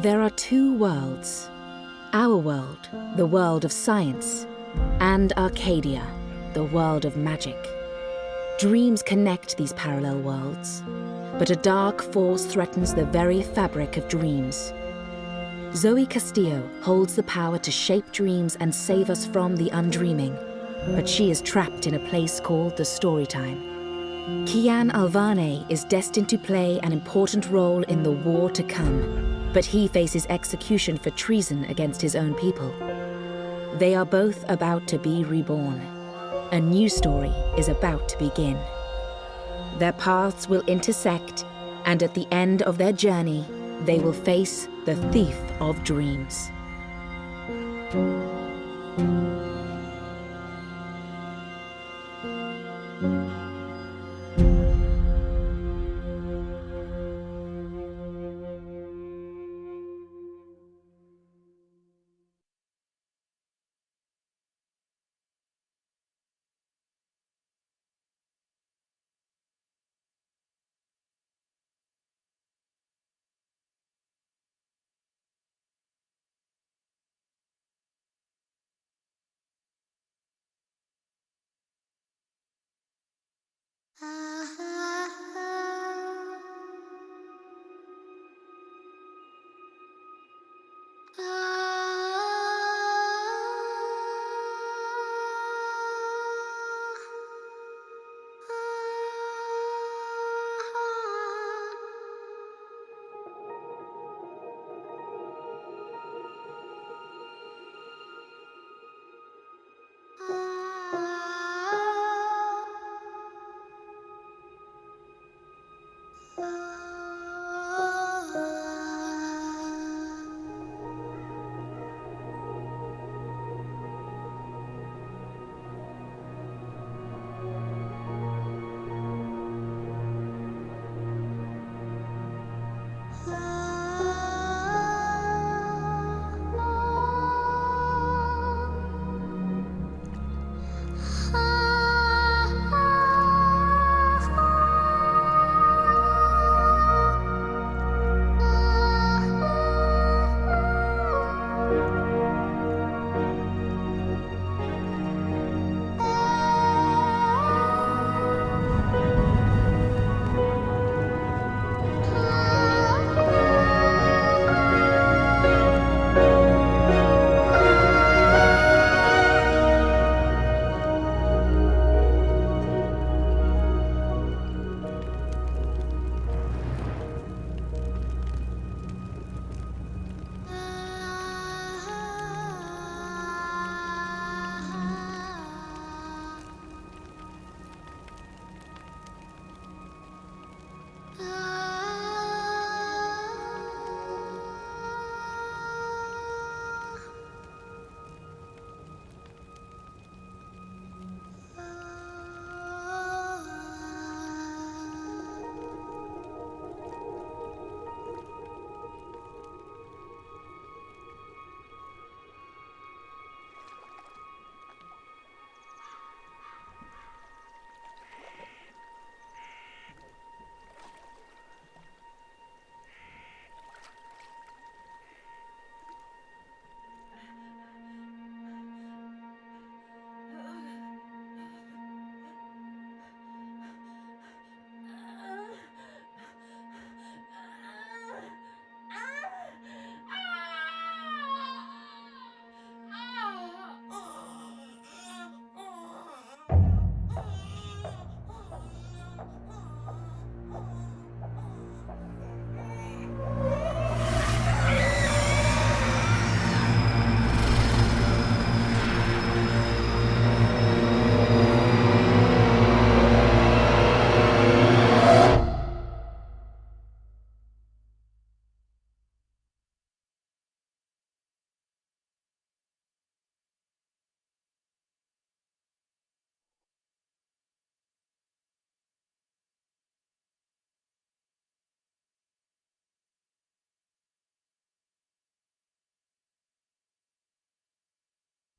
There are two worlds. Our world, the world of science, and Arcadia, the world of magic. Dreams connect these parallel worlds, but a dark force threatens the very fabric of dreams. Zoë Castillo holds the power to shape dreams and save us from the undreaming, but she is trapped in a place called the storytime. Kian Alvane is destined to play an important role in the war to come, but he faces execution for treason against his own people. They are both about to be reborn. A new story is about to begin. Their paths will intersect, and at the end of their journey, they will face the thief of dreams.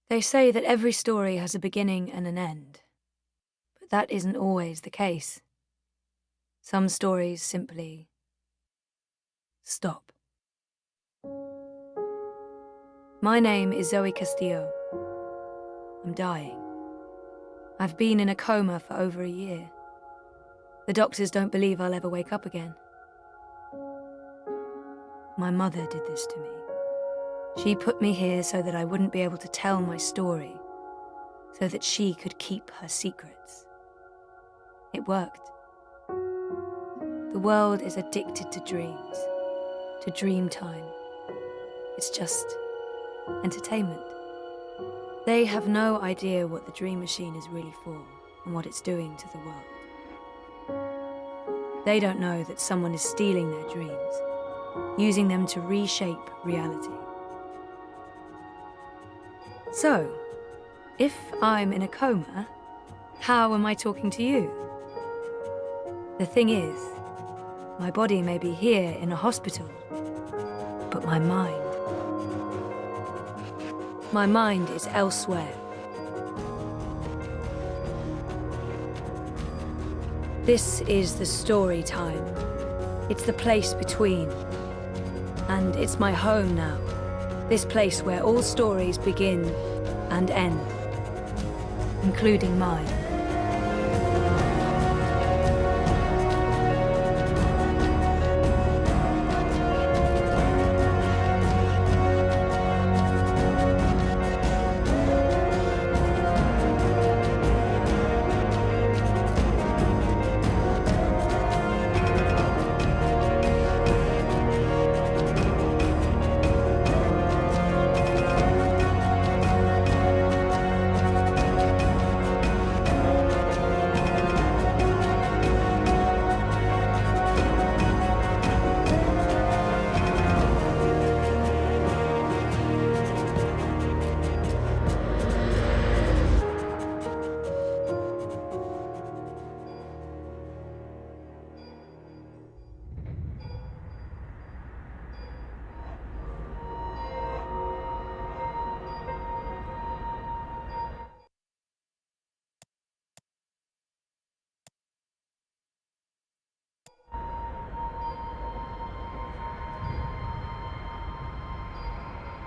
They say that every story has a beginning and an end, but that isn't always the case. Some stories simply stop. My name is Zoë Castillo. I'm dying. I've been in a coma for over a year. The doctors don't believe I'll ever wake up again. My mother did this to me. She put me here so that I wouldn't be able to tell my story, so that she could keep her secrets. It worked. The world is addicted to dreams, to dream time. It's just entertainment. They have no idea what the dream machine is really for and what it's doing to the world. They don't know that someone is stealing their dreams, using them to reshape reality. So, if I'm in a coma, how am I talking to you? The thing is, my body may be here in a hospital, but my mind is elsewhere. This is the story time. It's the place between. And it's my home now. This place where all stories begin and end, including mine.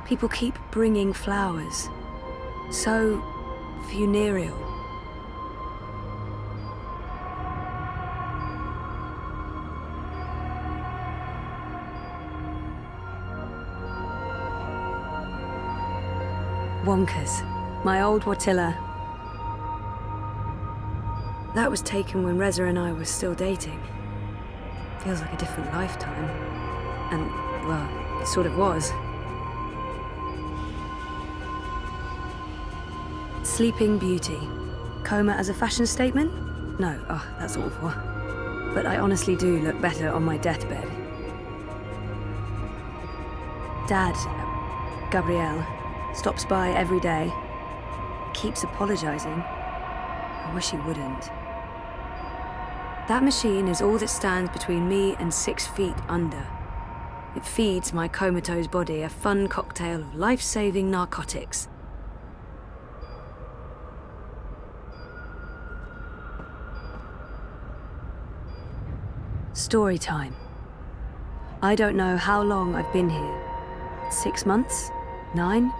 People keep bringing flowers. So funereal. Wonkers. My old Watilla. That was taken when Reza and I were still dating. Feels like a different lifetime. And, well, it sort of was. Sleeping Beauty. Coma as a fashion statement? No, that's awful. But I honestly do look better on my deathbed. Dad, Gabrielle, stops by every day. Keeps apologizing. I wish he wouldn't. That machine is all that stands between me and 6 feet under. It feeds my comatose body a fun cocktail of life-saving narcotics. Story time. I don't know how long I've been here. 6 months? 9?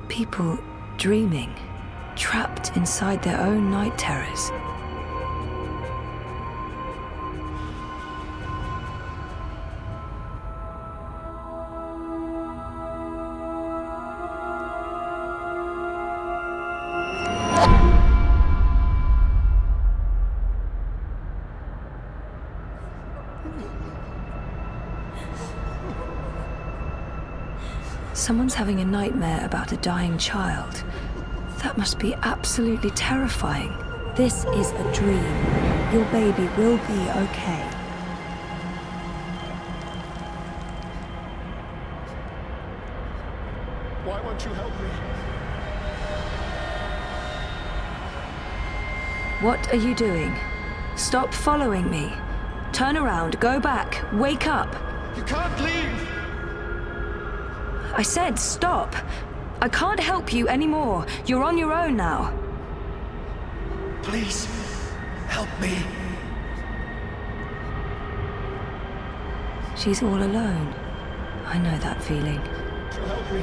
People dreaming, trapped inside their own night terrors. Someone's having a nightmare about a dying child. That must be absolutely terrifying. This is a dream. Your baby will be okay. Why won't you help me? What are you doing? Stop following me. Turn around, go back, wake up. You can't leave! I said stop. I can't help you anymore. You're on your own now. Please, help me. She's all alone. I know that feeling. To help me.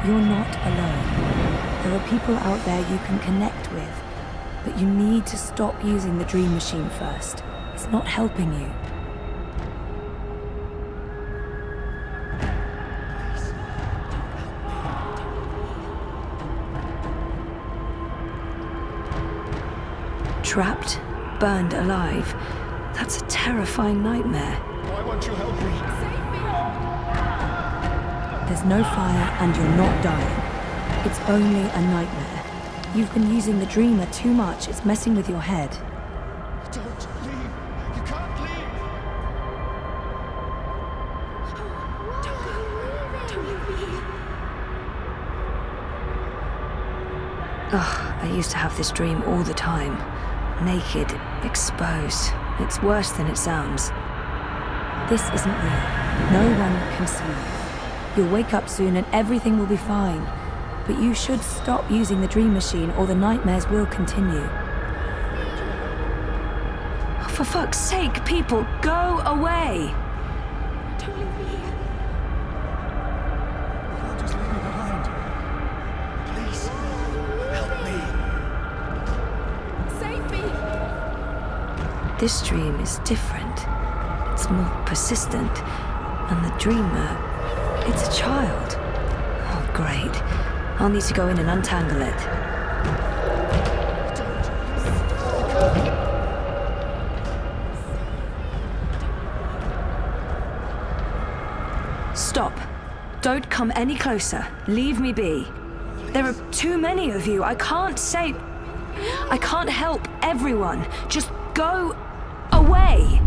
You're not alone. There are people out there you can connect with, but you need to stop using the dream machine first. It's not helping you. Trapped, burned alive. That's a terrifying nightmare. Why won't you help me? There's no fire and you're not dying. It's only a nightmare. You've been using the dreamer too much. It's messing with your head. Don't leave. You can't leave. Ugh, I used to have this dream all the time. Naked, exposed. It's worse than it sounds. This isn't real. No one can see you. You'll wake up soon and everything will be fine. But you should stop using the dream machine or the nightmares will continue. Oh, for fuck's sake, people, go away! You can't just leave me behind. Please, help me. Save me! This dream is different. It's more persistent. And the dreamer, it's a child. Oh, great. I'll need to go in and untangle it. Stop. Don't come any closer. Leave me be. There are too many of you. I can't help everyone. Just go away.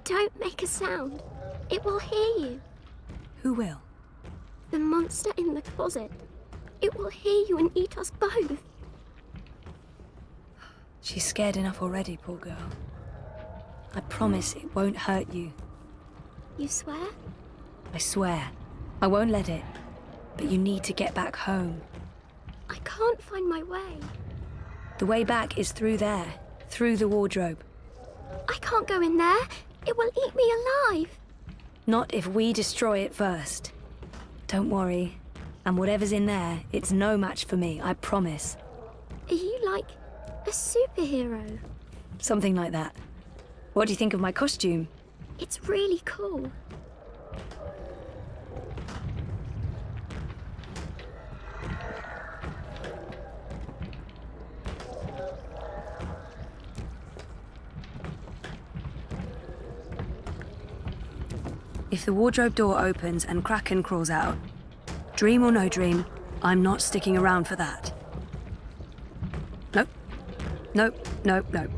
Don't make a sound. It will hear you. Who will? The monster in the closet. It will hear you and eat us both. She's scared enough already, poor girl. I promise it won't hurt you. You swear? I swear. I won't let it. But you need to get back home. I can't find my way. The way back is through there, through the wardrobe. I can't go in there. It will eat me alive. Not if we destroy it first. Don't worry. And whatever's in there, it's no match for me, I promise. Are you like a superhero? Something like that. What do you think of my costume? It's really cool. If the wardrobe door opens and Kraken crawls out, dream or no dream, I'm not sticking around for that. Nope. Nope, nope, nope.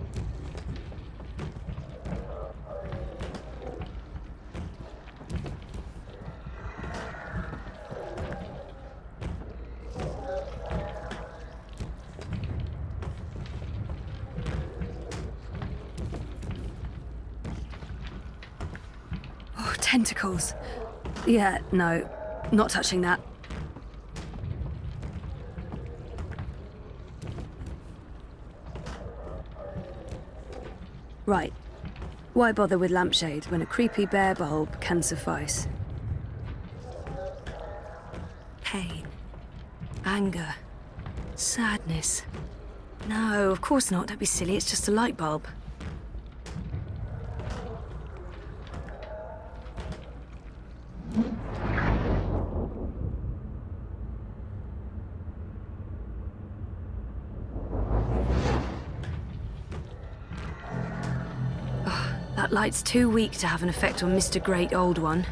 Oh, tentacles. Yeah, no, not touching that. Right. Why bother with lampshade when a creepy bear bulb can suffice? Pain. Anger. Sadness. No, of course not. Don't be silly. It's just a light bulb. That light's too weak to have an effect on Mr. Great Old One.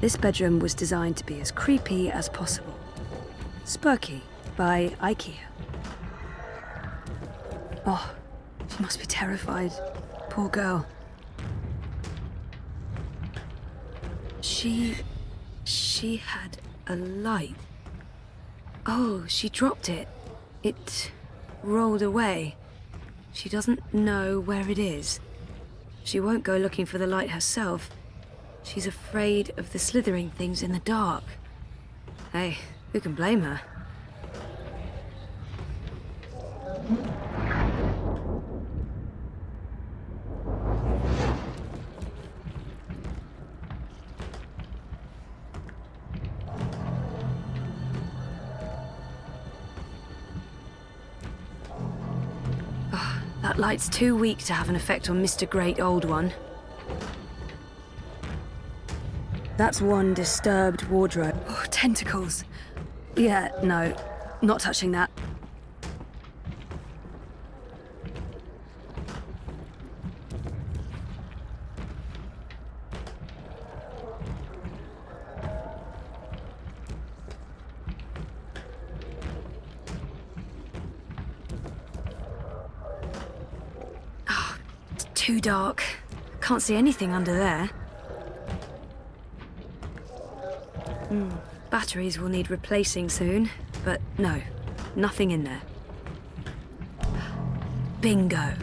This bedroom was designed to be as creepy as possible. Spooky by IKEA. Oh, she must be terrified. Poor girl. She had a light. Oh, she dropped it. It rolled away. She doesn't know where it is. She won't go looking for the light herself. She's afraid of the slithering things in the dark. Hey, who can blame her? That light's too weak to have an effect on Mr. Great Old One. That's one disturbed wardrobe. Oh, tentacles. Yeah, no, not touching that. Oh, it's too dark. Can't see anything under there. Batteries will need replacing soon, but no, nothing in there. Bingo.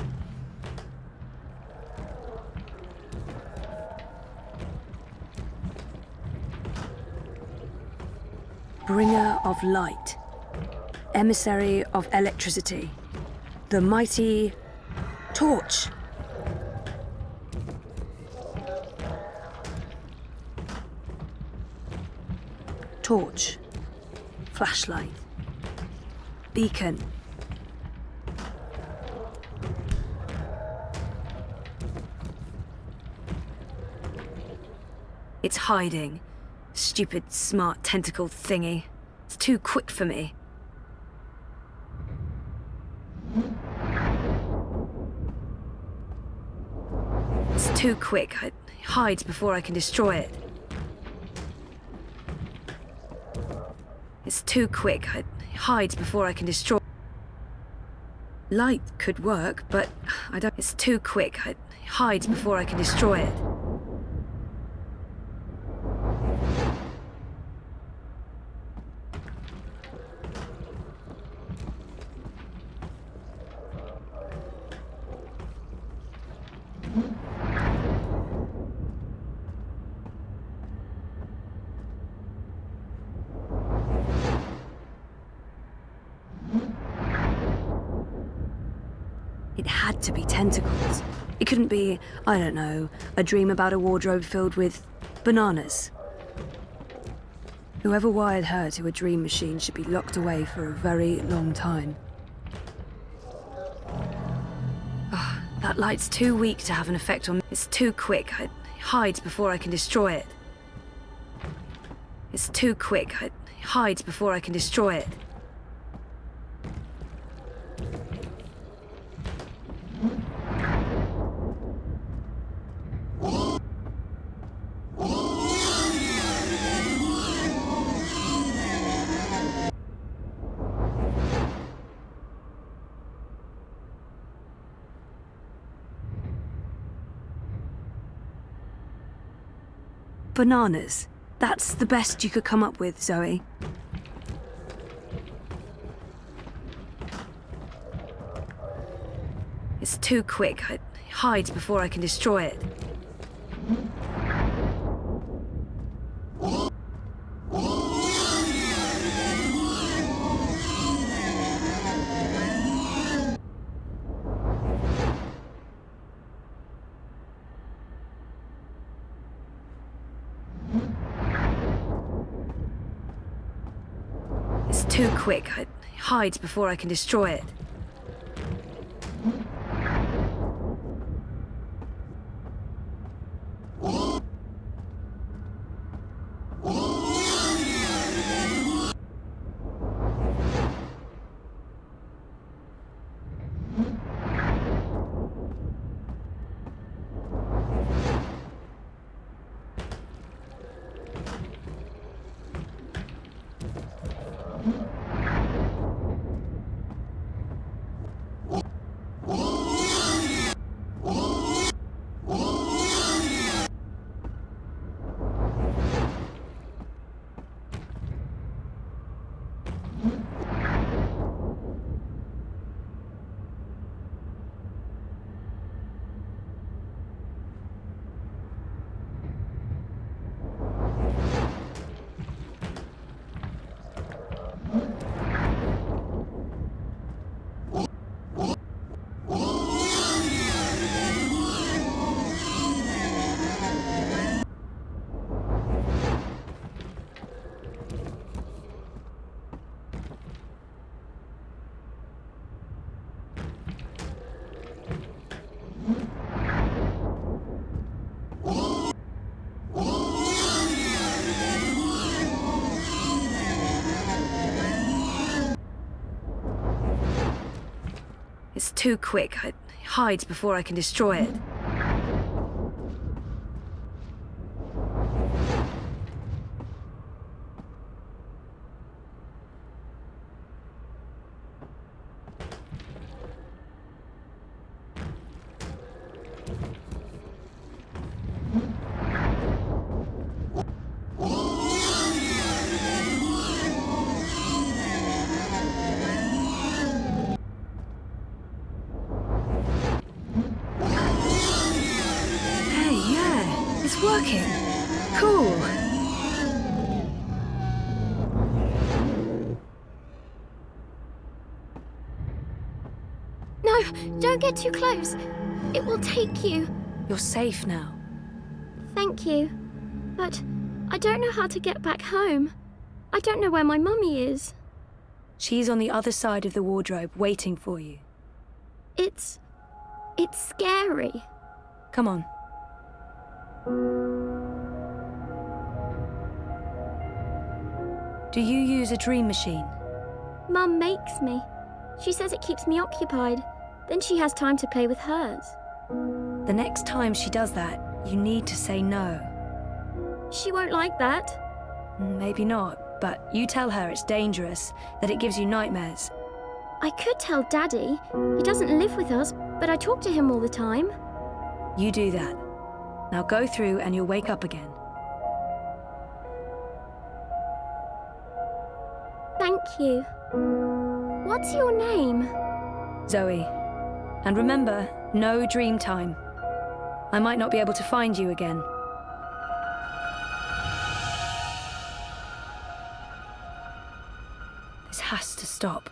Bringer of light. Emissary of electricity. The mighty torch. Torch, flashlight, beacon. It's hiding. Stupid, smart tentacle thingy. It's too quick for me. It's too quick. It hides before I can destroy it. It's too quick. It hides before I can destroy. Light could work, but I don't. It's too quick. It hides before I can destroy it. It had to be tentacles. It couldn't be, I don't know, a dream about a wardrobe filled with bananas. Whoever wired her to a dream machine should be locked away for a very long time. Oh, that light's too weak to have an effect on me. It's too quick. It hides before I can destroy it. It's too quick. It hides before I can destroy it. Bananas. That's the best you could come up with, Zoe. It's too quick. It hides before I can destroy it. It's too quick. It hides before I can destroy it. It's too quick. It hides before I can destroy it. It's working. Cool. No, don't get too close. It will take you. You're safe now. Thank you. But I don't know how to get back home. I don't know where my mummy is. She's on the other side of the wardrobe, waiting for you. It's scary. Come on. Do you use a dream machine? Mum makes me. She says it keeps me occupied. Then she has time to play with hers. The next time she does that, you need to say no. She won't like that. Maybe not, but you tell her it's dangerous, that it gives you nightmares. I could tell Daddy. He doesn't live with us, but I talk to him all the time. You do that. Now go through and you'll wake up again. Thank you. What's your name? Zoe. And remember, no dream time. I might not be able to find you again. This has to stop.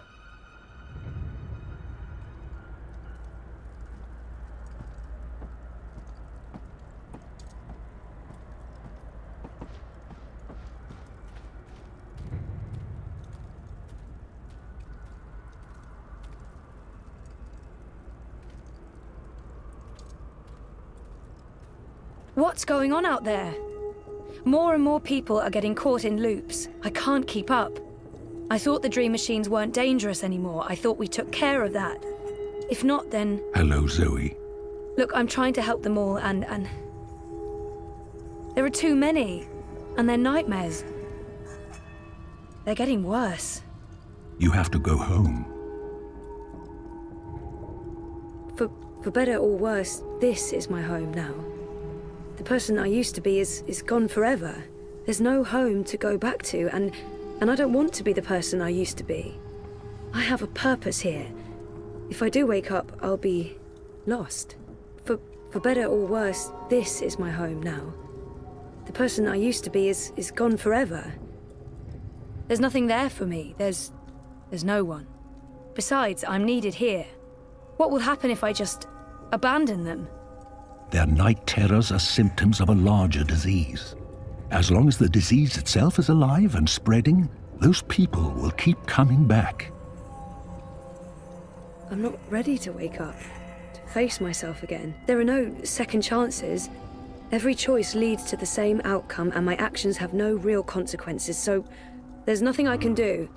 What's going on out there? More and more people are getting caught in loops. I can't keep up. I thought the dream machines weren't dangerous anymore. I thought we took care of that. If not, then... Hello, Zoe. Look, I'm trying to help them all, and... There are too many. And they're nightmares. They're getting worse. You have to go home. For better or worse, this is my home now. The person I used to be is gone forever. There's no home to go back to, and I don't want to be the person I used to be. I have a purpose here. If I do wake up, I'll be lost. For better or worse, this is my home now. The person I used to be is gone forever. There's nothing there for me. There's no one. Besides, I'm needed here. What will happen if I just abandon them? Their night terrors are symptoms of a larger disease. As long as the disease itself is alive and spreading, those people will keep coming back. I'm not ready to wake up, to face myself again. There are no second chances. Every choice leads to the same outcome, and my actions have no real consequences, so there's nothing I can do.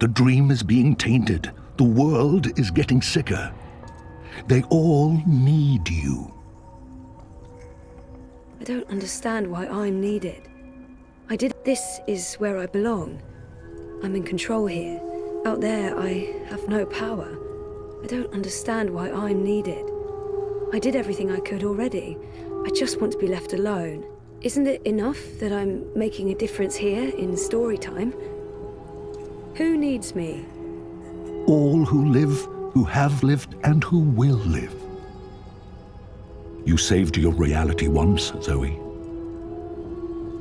The dream is being tainted. The world is getting sicker. They all need you. I don't understand why I'm needed. This is where I belong. I'm in control here. Out there, I have no power. I don't understand why I'm needed. I did everything I could already. I just want to be left alone. Isn't it enough that I'm making a difference here in storytime? Who needs me? All who live, who have lived, and who will live. You saved your reality once, Zoe.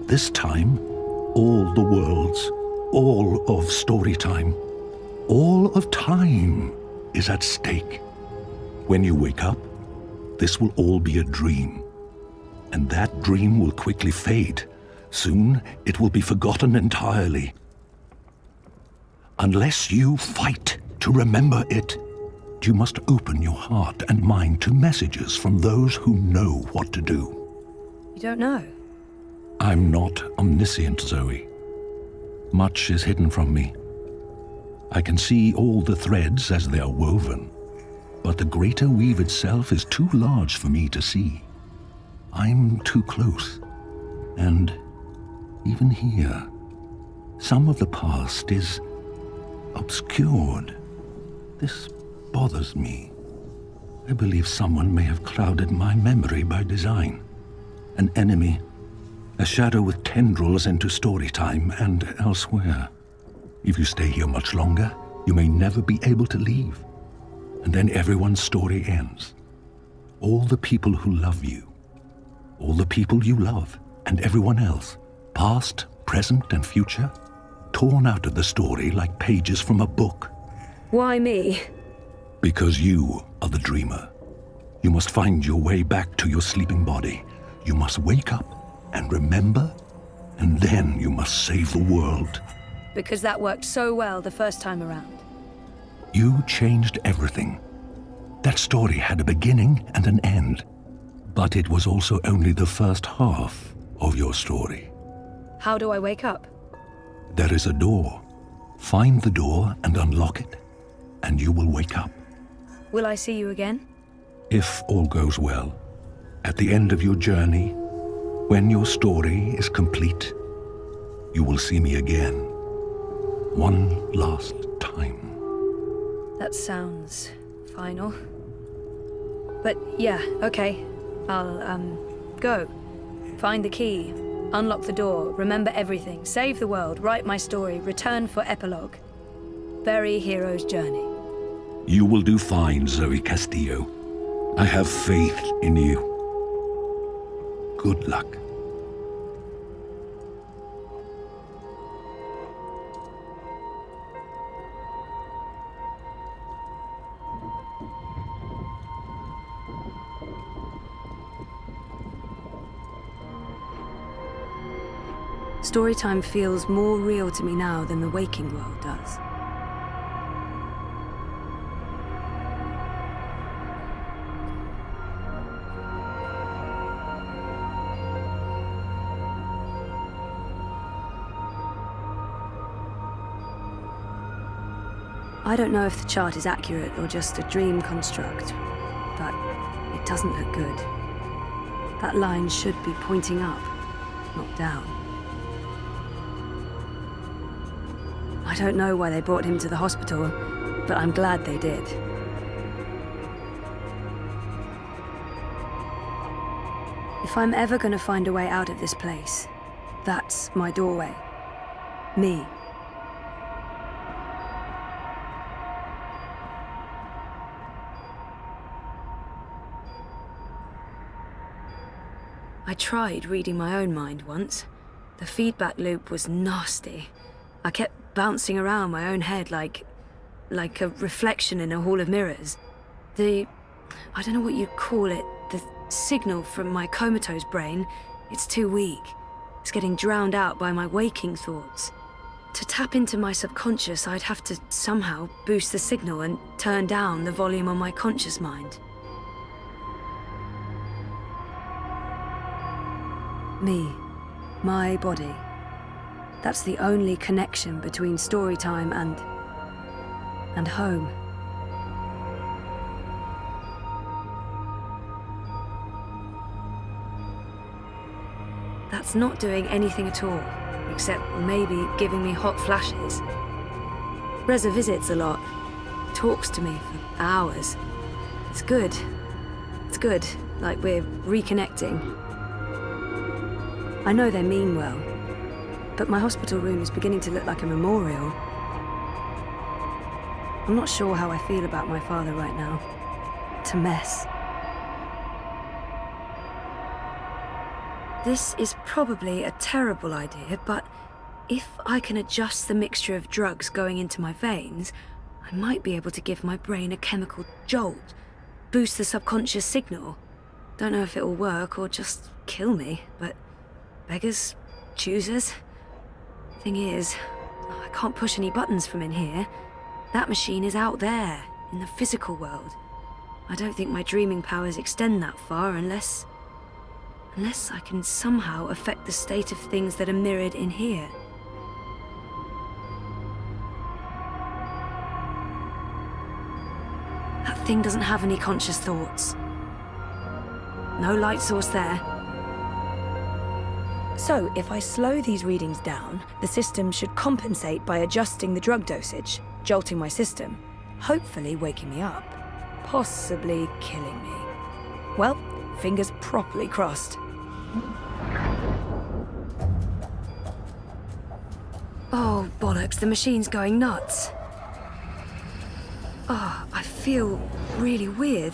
This time, all the worlds, all of storytime, all of time is at stake. When you wake up, this will all be a dream. And that dream will quickly fade. Soon, it will be forgotten entirely. Unless you fight to remember it, you must open your heart and mind to messages from those who know what to do. You don't know? I'm not omniscient, Zoe. Much is hidden from me. I can see all the threads as they are woven, But the greater weave itself is too large for me to see. I'm too close. And even here, some of the past is obscured. This bothers me. I believe someone may have clouded my memory by design. An enemy, a shadow with tendrils into storytime and elsewhere. If you stay here much longer, you may never be able to leave. And then everyone's story ends. All the people who love you, all the people you love, and everyone else, past, present, and future, torn out of the story like pages from a book. Why me? Because you are the dreamer. You must find your way back to your sleeping body. You must wake up and remember, and then you must save the world. Because that worked so well the first time around. You changed everything. That story had a beginning and an end. But it was also only the first half of your story. How do I wake up? There is a door. Find the door and unlock it, and you will wake up. Will I see you again? If all goes well, at the end of your journey, when your story is complete, you will see me again. One last time. That sounds final. But yeah, okay. I'll, go. Find the key. Unlock the door. Remember everything. Save the world. Write my story. Return for epilogue. Bury hero's journey. You will do fine, Zoë Castillo. I have faith in you. Good luck. Storytime feels more real to me now than the waking world does. I don't know if the chart is accurate or just a dream construct, but it doesn't look good. That line should be pointing up, not down. I don't know why they brought him to the hospital, but I'm glad they did. If I'm ever gonna find a way out of this place, that's my doorway. Me. I tried reading my own mind once. The feedback loop was nasty. I kept bouncing around my own head like a reflection in a hall of mirrors. I don't know what you'd call it, the signal from my comatose brain, it's too weak. It's getting drowned out by my waking thoughts. To tap into my subconscious, I'd have to somehow boost the signal and turn down the volume on my conscious mind. Me, my body. That's the only connection between storytime and home. That's not doing anything at all, except maybe giving me hot flashes. Reza visits a lot, talks to me for hours. It's good. It's good, like we're reconnecting. I know they mean well, but my hospital room is beginning to look like a memorial. I'm not sure how I feel about my father right now. It's a mess. This is probably a terrible idea, but if I can adjust the mixture of drugs going into my veins, I might be able to give my brain a chemical jolt, boost the subconscious signal. Don't know if it'll work or just kill me, but beggars, choosers. Thing is, I can't push any buttons from in here. That machine is out there, in the physical world. I don't think my dreaming powers extend that far unless I can somehow affect the state of things that are mirrored in here. That thing doesn't have any conscious thoughts. No light source there. So, if I slow these readings down, the system should compensate by adjusting the drug dosage, jolting my system, hopefully waking me up, possibly killing me. Well, fingers properly crossed. Oh, bollocks, the machine's going nuts. Oh, I feel really weird.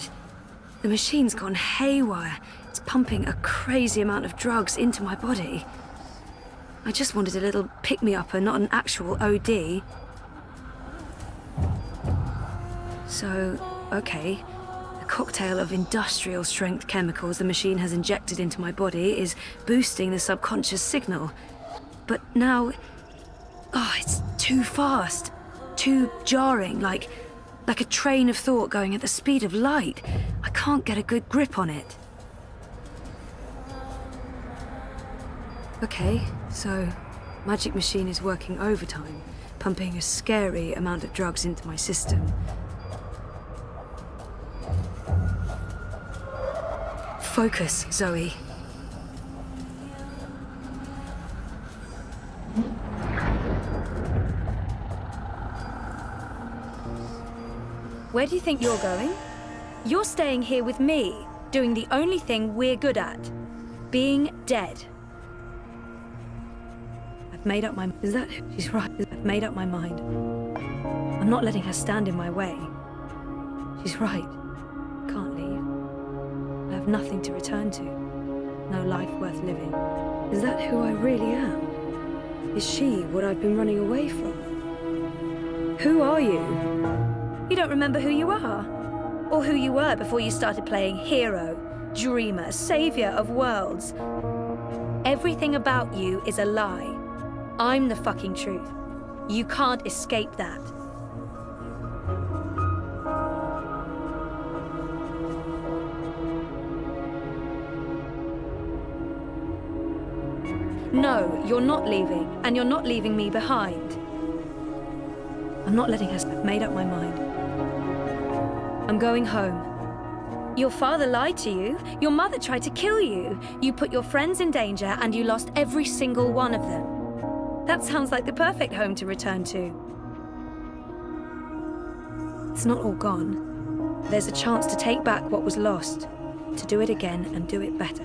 The machine's gone haywire. It's pumping a crazy amount of drugs into my body. I just wanted a little pick-me-upper, not an actual OD. So, okay. The cocktail of industrial-strength chemicals the machine has injected into my body is boosting the subconscious signal. But now... oh, it's too fast. Too jarring, like a train of thought going at the speed of light. I can't get a good grip on it. Okay, so magic machine is working overtime, pumping a scary amount of drugs into my system. Focus, Zoe. Where do you think you're going? You're staying here with me, doing the only thing we're good at. Being dead. I've made up my... Is that... She's right. I've made up my mind. I'm not letting her stand in my way. She's right. I can't leave. I have nothing to return to. No life worth living. Is that who I really am? Is she what I've been running away from? Who are you? You don't remember who you are? Or who you were before you started playing hero, dreamer, savior of worlds? Everything about you is a lie. I'm the fucking truth. You can't escape that. No, you're not leaving, and you're not leaving me behind. I'm not letting her... I've made up my mind. I'm going home. Your father lied to you. Your mother tried to kill you. You put your friends in danger and you lost every single one of them. That sounds like the perfect home to return to. It's not all gone. There's a chance to take back what was lost, to do it again and do it better.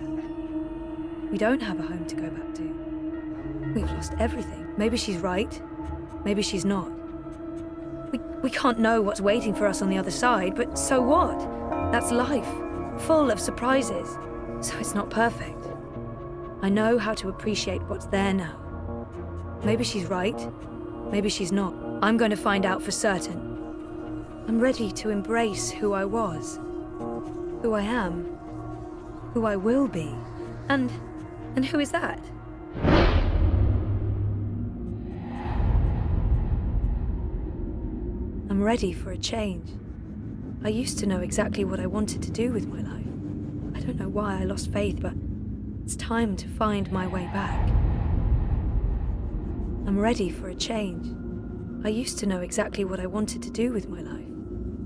We don't have a home to go back to. We've lost everything. Maybe she's right. Maybe she's not. We can't know what's waiting for us on the other side, but so what? That's life, full of surprises. So it's not perfect. I know how to appreciate what's there now. Maybe she's right, maybe she's not. I'm going to find out for certain. I'm ready to embrace who I was, who I am, who I will be. And who is that? I'm ready for a change. I used to know exactly what I wanted to do with my life. I don't know why I lost faith, but it's time to find my way back. I'm ready for a change. I used to know exactly what I wanted to do with my life.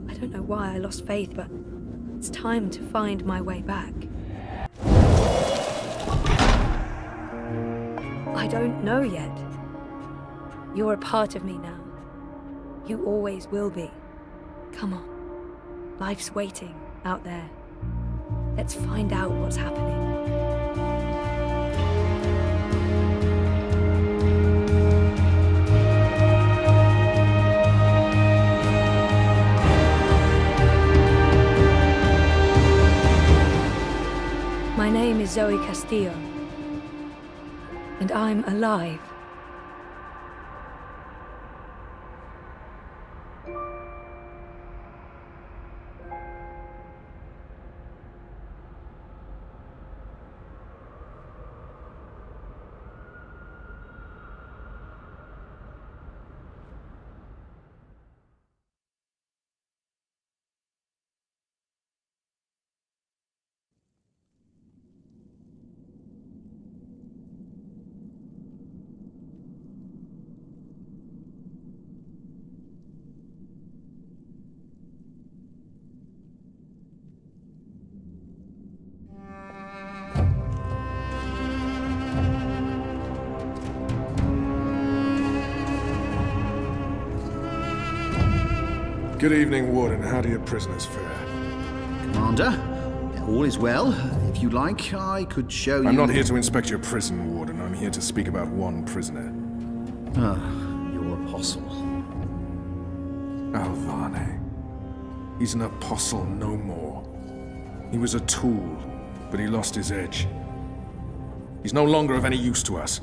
I don't know why I lost faith, but it's time to find my way back. I don't know yet. You're a part of me now. You always will be. Come on. Life's waiting out there. Let's find out what's happening. My name is Zoë Castillo, and I'm alive. Good evening, Warden. How do your prisoners fare? Commander, all is well. If you like, I could show you... I'm not here to inspect your prison, Warden. I'm here to speak about one prisoner. Your apostle. Alvane. He's an apostle no more. He was a tool, but he lost his edge. He's no longer of any use to us.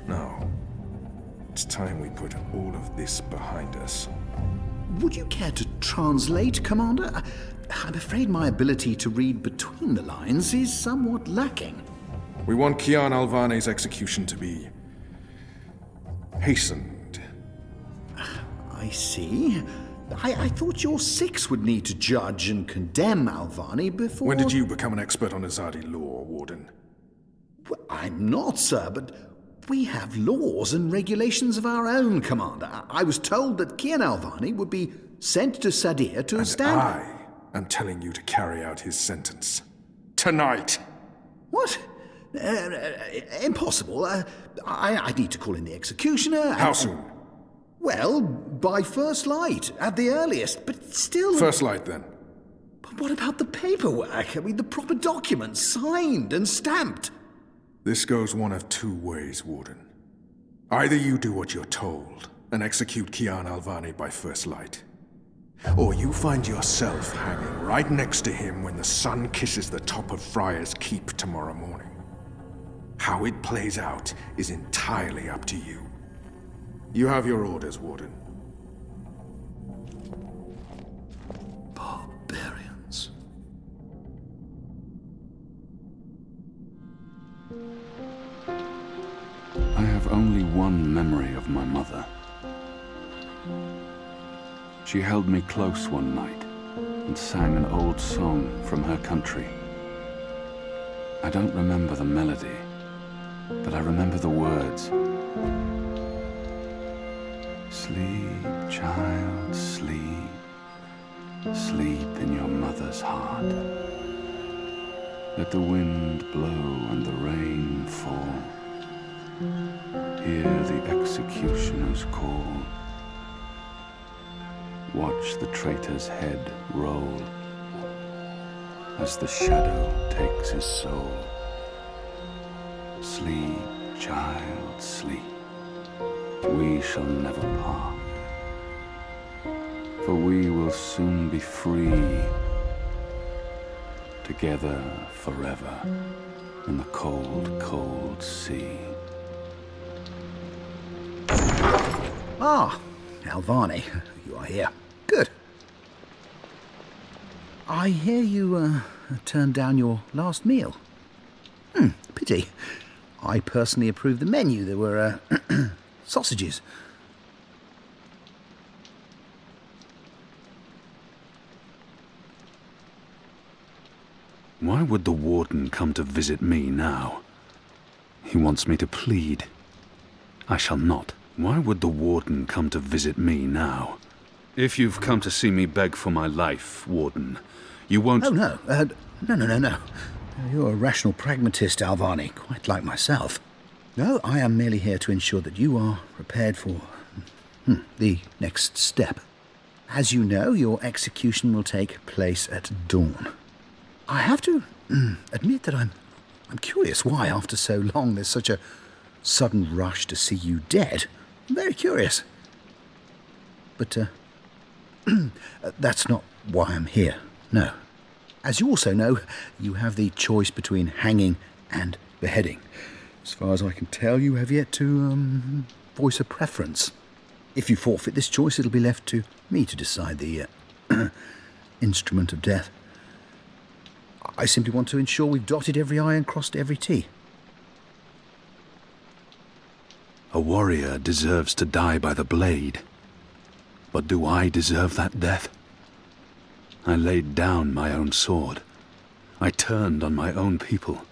No. It's time we put all of this behind us. Would you care to translate, Commander? I'm afraid my ability to read between the lines is somewhat lacking. We want Kian Alvane's execution to be... hastened. I see. I thought your six would need to judge and condemn Alvane before... When did you become an expert on Azadi law, Warden? Well, I'm not, sir, but we have laws and regulations of our own, Commander. I was told that Kian Alvane would be sent to Sadir to stand... I am telling you to carry out his sentence. Tonight! What? Impossible. I need to call in the executioner. How soon? Well, by first light, at the earliest, but still... First light, then. But what about the paperwork? I mean, the proper documents, signed and stamped. This goes one of two ways, Warden. Either you do what you're told and execute Kian Alvane by first light, or you find yourself hanging right next to him when the sun kisses the top of Friar's Keep tomorrow morning. How it plays out is entirely up to you. You have your orders, Warden. Barbarians. I have only one memory of my mother. She held me close one night and sang an old song from her country. I don't remember the melody, but I remember the words. Sleep, child, sleep. Sleep in your mother's heart. Let the wind blow and the rain fall. Hear the executioner's call. Watch the traitor's head roll as the shadow takes his soul. Sleep, child, sleep. We shall never part, for we will soon be free, together forever in the cold, cold sea. Ah, Alvane, you are here. Good. I hear you turned down your last meal. Pity. I personally approved the menu. There were sausages. Why would the warden come to visit me now? He wants me to plead. I shall not. Why would the warden come to visit me now? If you've come to see me beg for my life, Warden, you won't... Oh, no. No. You're a rational pragmatist, Alvane, quite like myself. No, I am merely here to ensure that you are prepared for the next step. As you know, your execution will take place at dawn. I have to admit that I'm curious why, after so long, there's such a sudden rush to see you dead. I'm very curious. But that's not why I'm here, no. As you also know, you have the choice between hanging and beheading. As far as I can tell, you have yet to voice a preference. If you forfeit this choice, it'll be left to me to decide the instrument of death. I simply want to ensure we've dotted every I and crossed every T. A warrior deserves to die by the blade. But do I deserve that death? I laid down my own sword. I turned on my own people.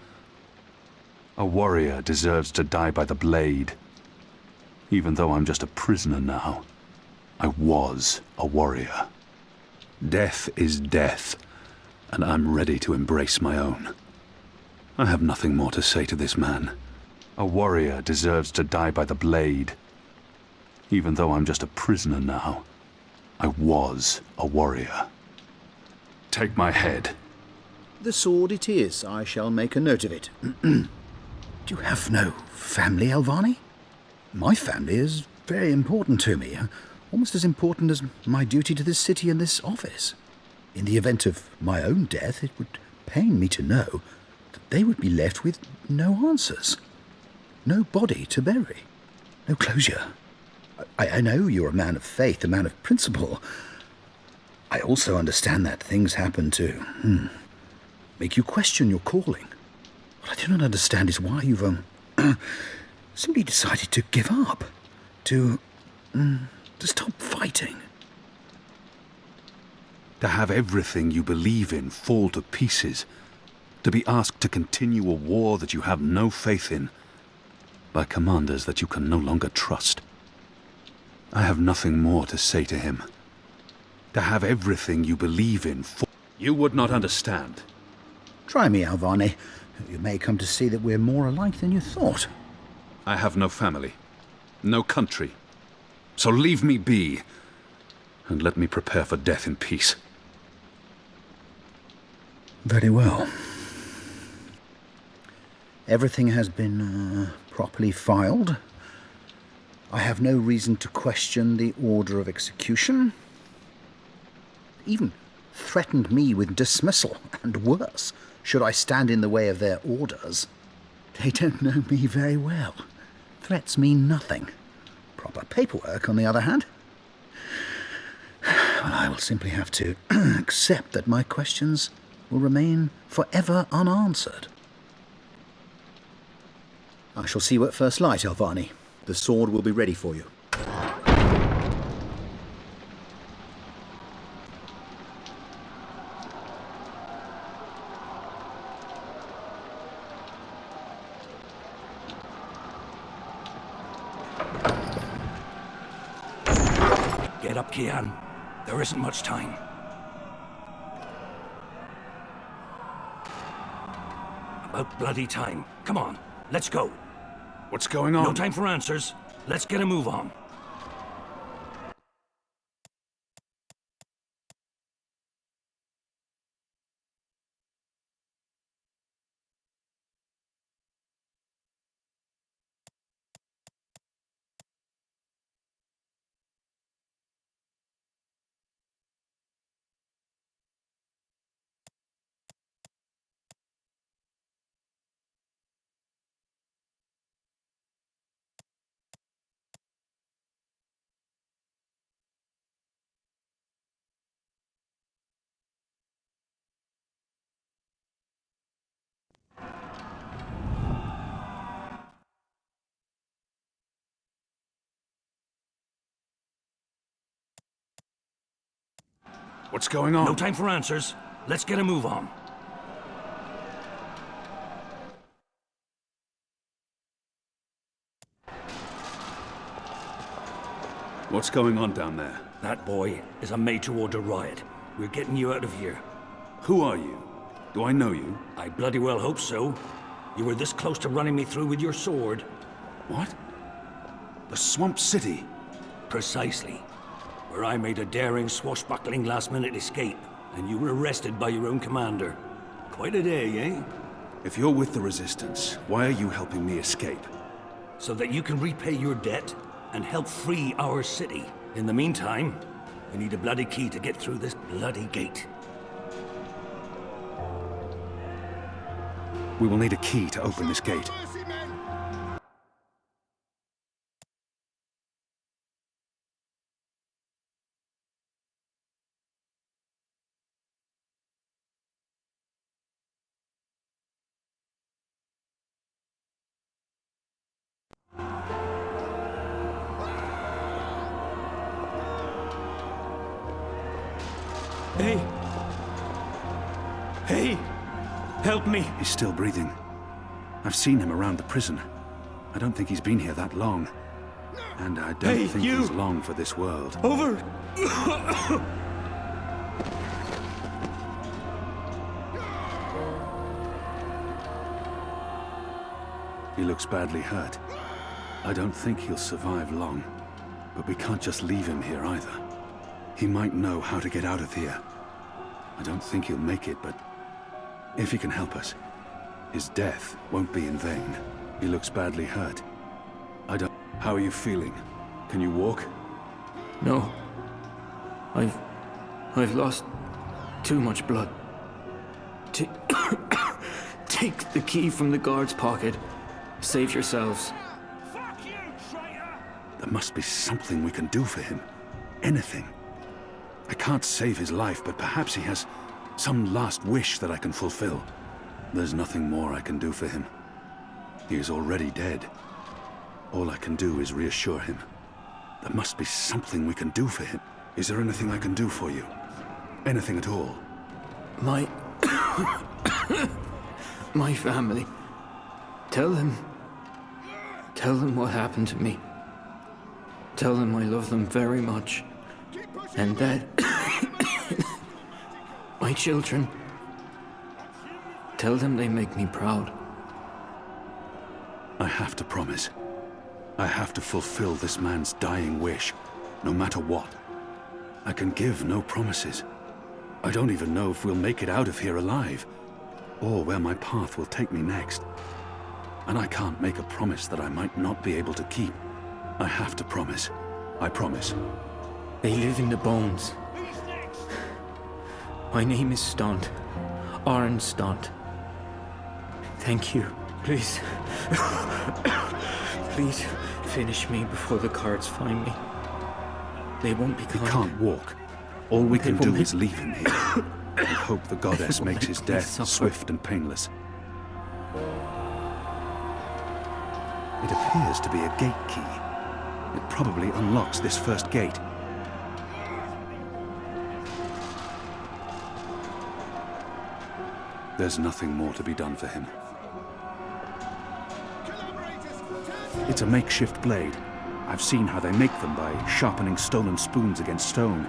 A warrior deserves to die by the blade. Even though I'm just a prisoner now, I was a warrior. Death is death, and I'm ready to embrace my own. I have nothing more to say to this man. A warrior deserves to die by the blade. Even though I'm just a prisoner now, I was a warrior. Take my head. The sword it is. I shall make a note of it. Do you have no family, Alvane? My family is very important to me. Almost as important as my duty to this city and this office. In the event of my own death, it would pain me to know that they would be left with no answers. No body to bury. No closure. I know you're a man of faith, a man of principle. I also understand that things happen to make you question your calling. What I do not understand is why you've simply decided to give up, to stop fighting. To have everything you believe in fall to pieces. To be asked to continue a war that you have no faith in by commanders that you can no longer trust. I have nothing more to say to him. To have everything you believe in fall... You would not understand. Try me, Alvane. You may come to see that we're more alike than you thought. I have no family, no country. So leave me be, and let me prepare for death in peace. Very well. Everything has been properly filed. I have no reason to question the order of execution. Even threatened me with dismissal, and worse, should I stand in the way of their orders. They don't know me very well. Threats mean nothing. Proper paperwork, on the other hand. Well, I will simply have to accept that my questions will remain forever unanswered. I shall see you at first light, Alvane. The sword will be ready for you. Get up, Kian. There isn't much time. About bloody time. Come on, let's go. What's going on? No time for answers. Let's get a move on. What's going on? No time for answers. Let's get a move on. What's going on down there? That boy is a made-to-order riot. We're getting you out of here. Who are you? Do I know you? I bloody well hope so. You were this close to running me through with your sword. What? The Swamp City? Precisely. Where I made a daring, swashbuckling last-minute escape, and you were arrested by your own commander. Quite a day, eh? If you're with the Resistance, why are you helping me escape? So that you can repay your debt and help free our city. In the meantime, we need a bloody key to get through this bloody gate. We will need a key to open this gate. Hey! Hey! Help me! He's still breathing. I've seen him around the prison. I don't think he's been here that long. And I don't think he's long for this world. Over! He looks badly hurt. I don't think he'll survive long. But we can't just leave him here either. He might know how to get out of here. I don't think he'll make it, but if he can help us, his death won't be in vain. He looks badly hurt. How are you feeling? Can you walk? No. I've lost too much blood. Take the key from the guard's pocket. Save yourselves. Fuck you, traitor! There must be something we can do for him. Anything. I can't save his life, but perhaps he has some last wish that I can fulfill. There's nothing more I can do for him. He is already dead. All I can do is reassure him. There must be something we can do for him. Is there anything I can do for you? Anything at all? My family. Tell them what happened to me. Tell them I love them very much. And that my children. Tell them they make me proud. I have to promise. I have to fulfill this man's dying wish, no matter what. I can give no promises. I don't even know if we'll make it out of here alive, or where my path will take me next. And I can't make a promise that I might not be able to keep. I have to promise. I promise. They live in the bones. My name is Stunt. Aaron Stunt. Thank you. Please. Please finish me before the cards find me. They won't be kind. He can't walk. All we can do is leave him here and hope the goddess makes his death swift and painless. It appears to be a gate key. It probably unlocks this first gate. There's nothing more to be done for him. It's a makeshift blade. I've seen how they make them by sharpening stolen spoons against stone.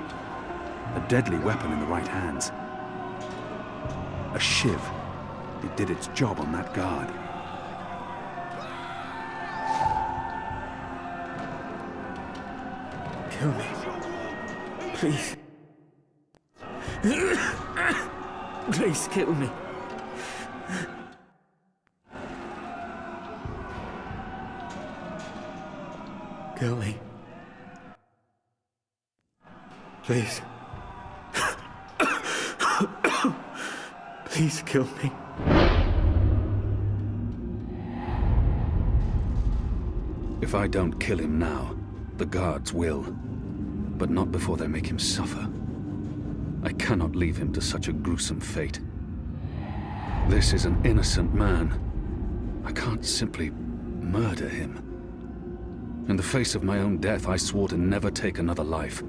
A deadly weapon in the right hands. A shiv. It did its job on that guard. Kill me. Please. Please kill me. Kill me. Please. Please kill me. If I don't kill him now, the guards will. But not before they make him suffer. I cannot leave him to such a gruesome fate. This is an innocent man. I can't simply murder him. In the face of my own death, I swore to never take another life.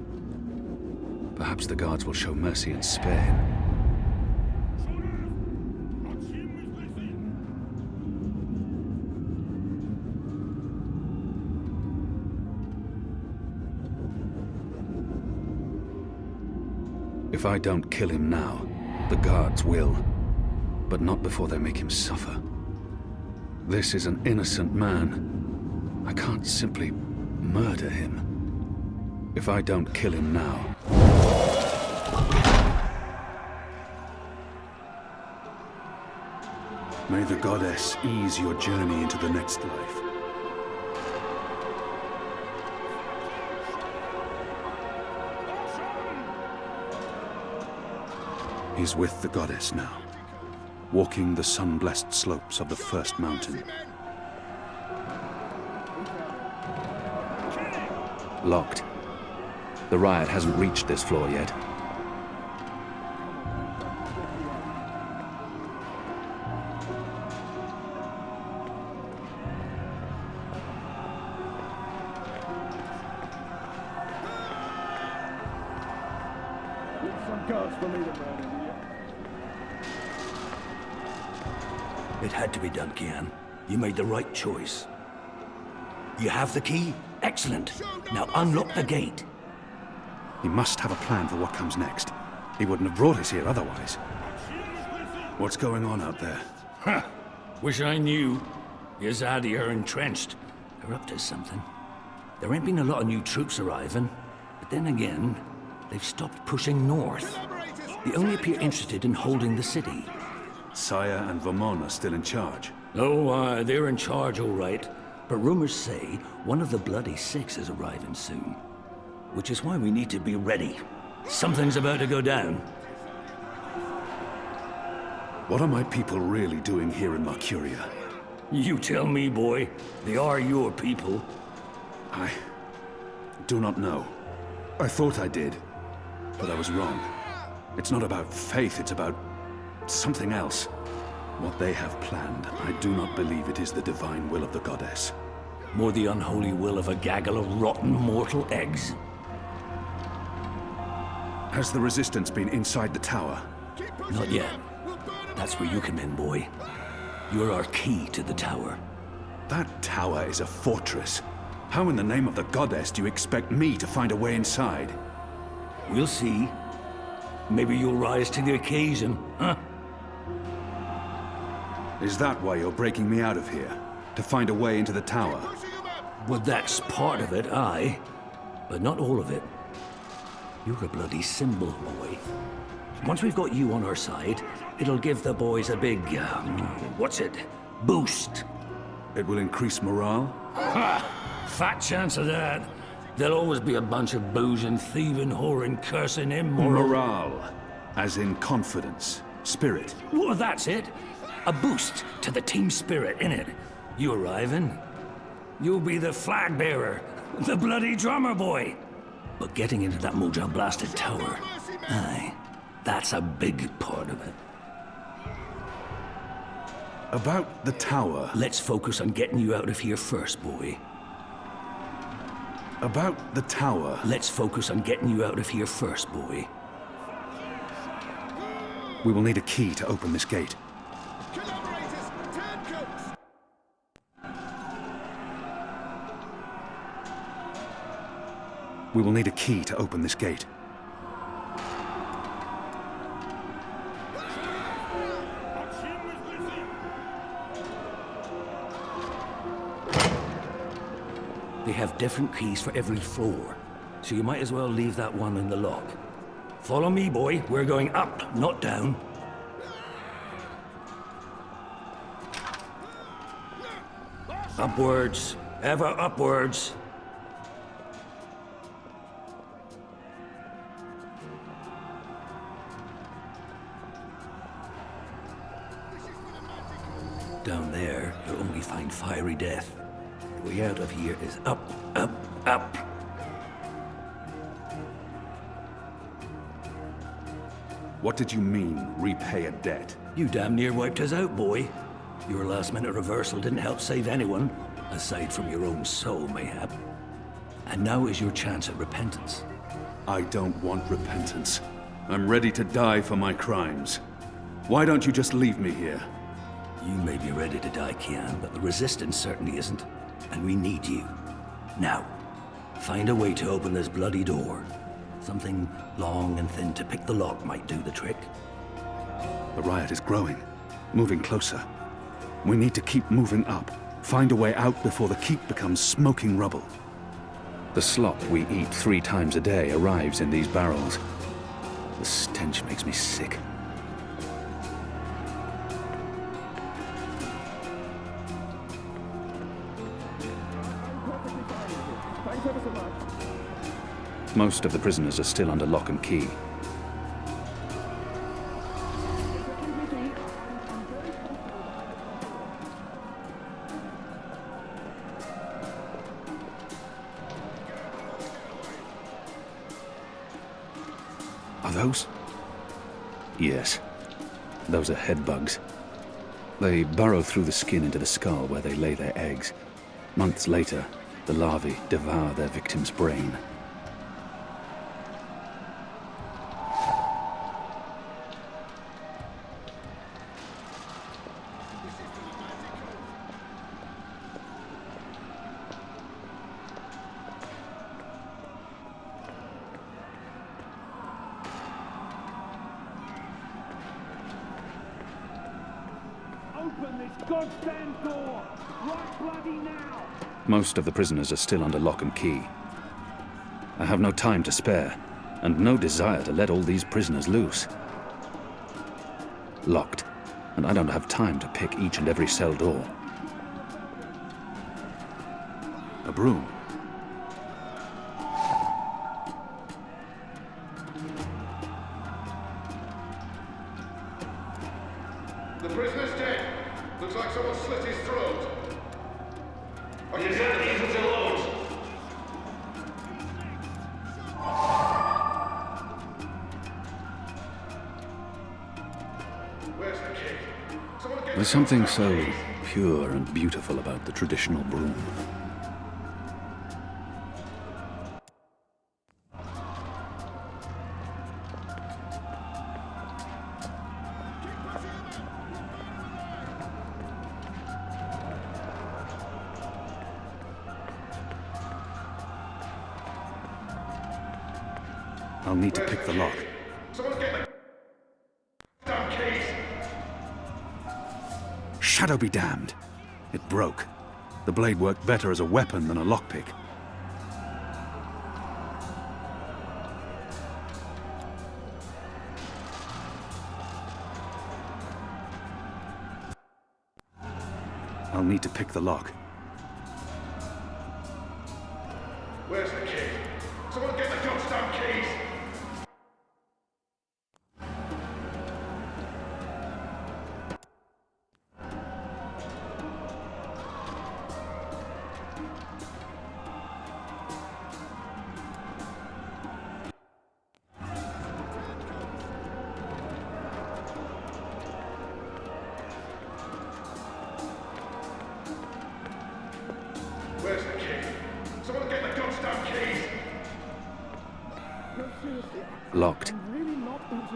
Perhaps the guards will show mercy and spare him. If I don't kill him now, the guards will. But not before they make him suffer. This is an innocent man. I can't simply murder him. If I don't kill him now. May the goddess ease your journey into the next life. He's with the goddess now, walking the sun-blessed slopes of the first mountain. Locked. The riot hasn't reached this floor yet. It had to be done, Kian. You made the right choice. You have the key? Excellent. Now unlock the gate. He must have a plan for what comes next. He wouldn't have brought us here otherwise. What's going on out there? Huh. Wish I knew. Your Zardi are entrenched. They're up to something. There ain't been a lot of new troops arriving. But then again, They've stopped pushing north. They only appear interested in holding the city. Saya and Vermon are still in charge. Oh, they're in charge, all right. But rumors say one of the Bloody Six is arriving soon. Which is why we need to be ready. Something's about to go down. What are my people really doing here in Mercuria? You tell me, boy. They are your people. I do not know. I thought I did, but I was wrong. It's not about faith, it's about something else. What they have planned, I do not believe it is the divine will of the goddess. More the unholy will of a gaggle of rotten mortal eggs. Has the resistance been inside the tower? Not yet. That's where you come in, boy. You're our key to the tower. That tower is a fortress. How in the name of the goddess do you expect me to find a way inside? We'll see. Maybe you'll rise to the occasion, huh? Is that why you're breaking me out of here? To find a way into the tower? Well, that's part of it, aye. But not all of it. You're a bloody symbol, boy. Once we've got you on our side, it'll give the boys a big, boost. It will increase morale? Ha! Fat chance of that. There'll always be a bunch of boozing, thieving, whoring, cursing, immoral... Morale. As in confidence. Spirit. Well, that's it. A boost to the team spirit, innit? You arriving? You'll be the flag bearer. The bloody drummer boy. But getting into that Mojo-blasted tower, aye, that's a big part of it. About the tower... Let's focus on getting you out of here first, boy. About the tower... Let's focus on getting you out of here first, boy. We will need a key to open this gate. We will need a key to open this gate. They have different keys for every floor, so you might as well leave that one in the lock. Follow me, boy. We're going up, not down. Upwards. Ever upwards. Down there, you'll only find fiery death. The way out of here is up, up, up. What did you mean, repay a debt? You damn near wiped us out, boy. Your last-minute reversal didn't help save anyone, aside from your own soul, mayhap. And now is your chance at repentance. I don't want repentance. I'm ready to die for my crimes. Why don't you just leave me here? You may be ready to die, Kian, but the Resistance certainly isn't. And we need you. Now, find a way to open this bloody door. Something long and thin to pick the lock might do the trick. The riot is growing, moving closer. We need to keep moving up. Find a way out before the keep becomes smoking rubble. The slop we eat 3 times a day arrives in these barrels. The stench makes me sick. Most of the prisoners are still under lock and key. Are those? Yes. Those are head bugs. They burrow through the skin into the skull where they lay their eggs. Months later, the larvae devour their victim's brain. Open this goddamn door! Right bloody now! Most of the prisoners are still under lock and key. I have no time to spare. and no desire to let all these prisoners loose. Locked, and I don't have time to pick each and every cell door. A broom. The prisoner's dead. Looks like someone slit his throat. Are you sure these are alone? Where's the kid? Someone get There's something so pure and beautiful about the traditional broom. I'll need to pick the lock. Someone get the damn keys. Shadow be damned! It broke. The blade worked better as a weapon than a lockpick. I'll need to pick the lock. Where's the kid? Someone get the goddamn keys. Where's the kid? Someone get the goddamn keys. Locked.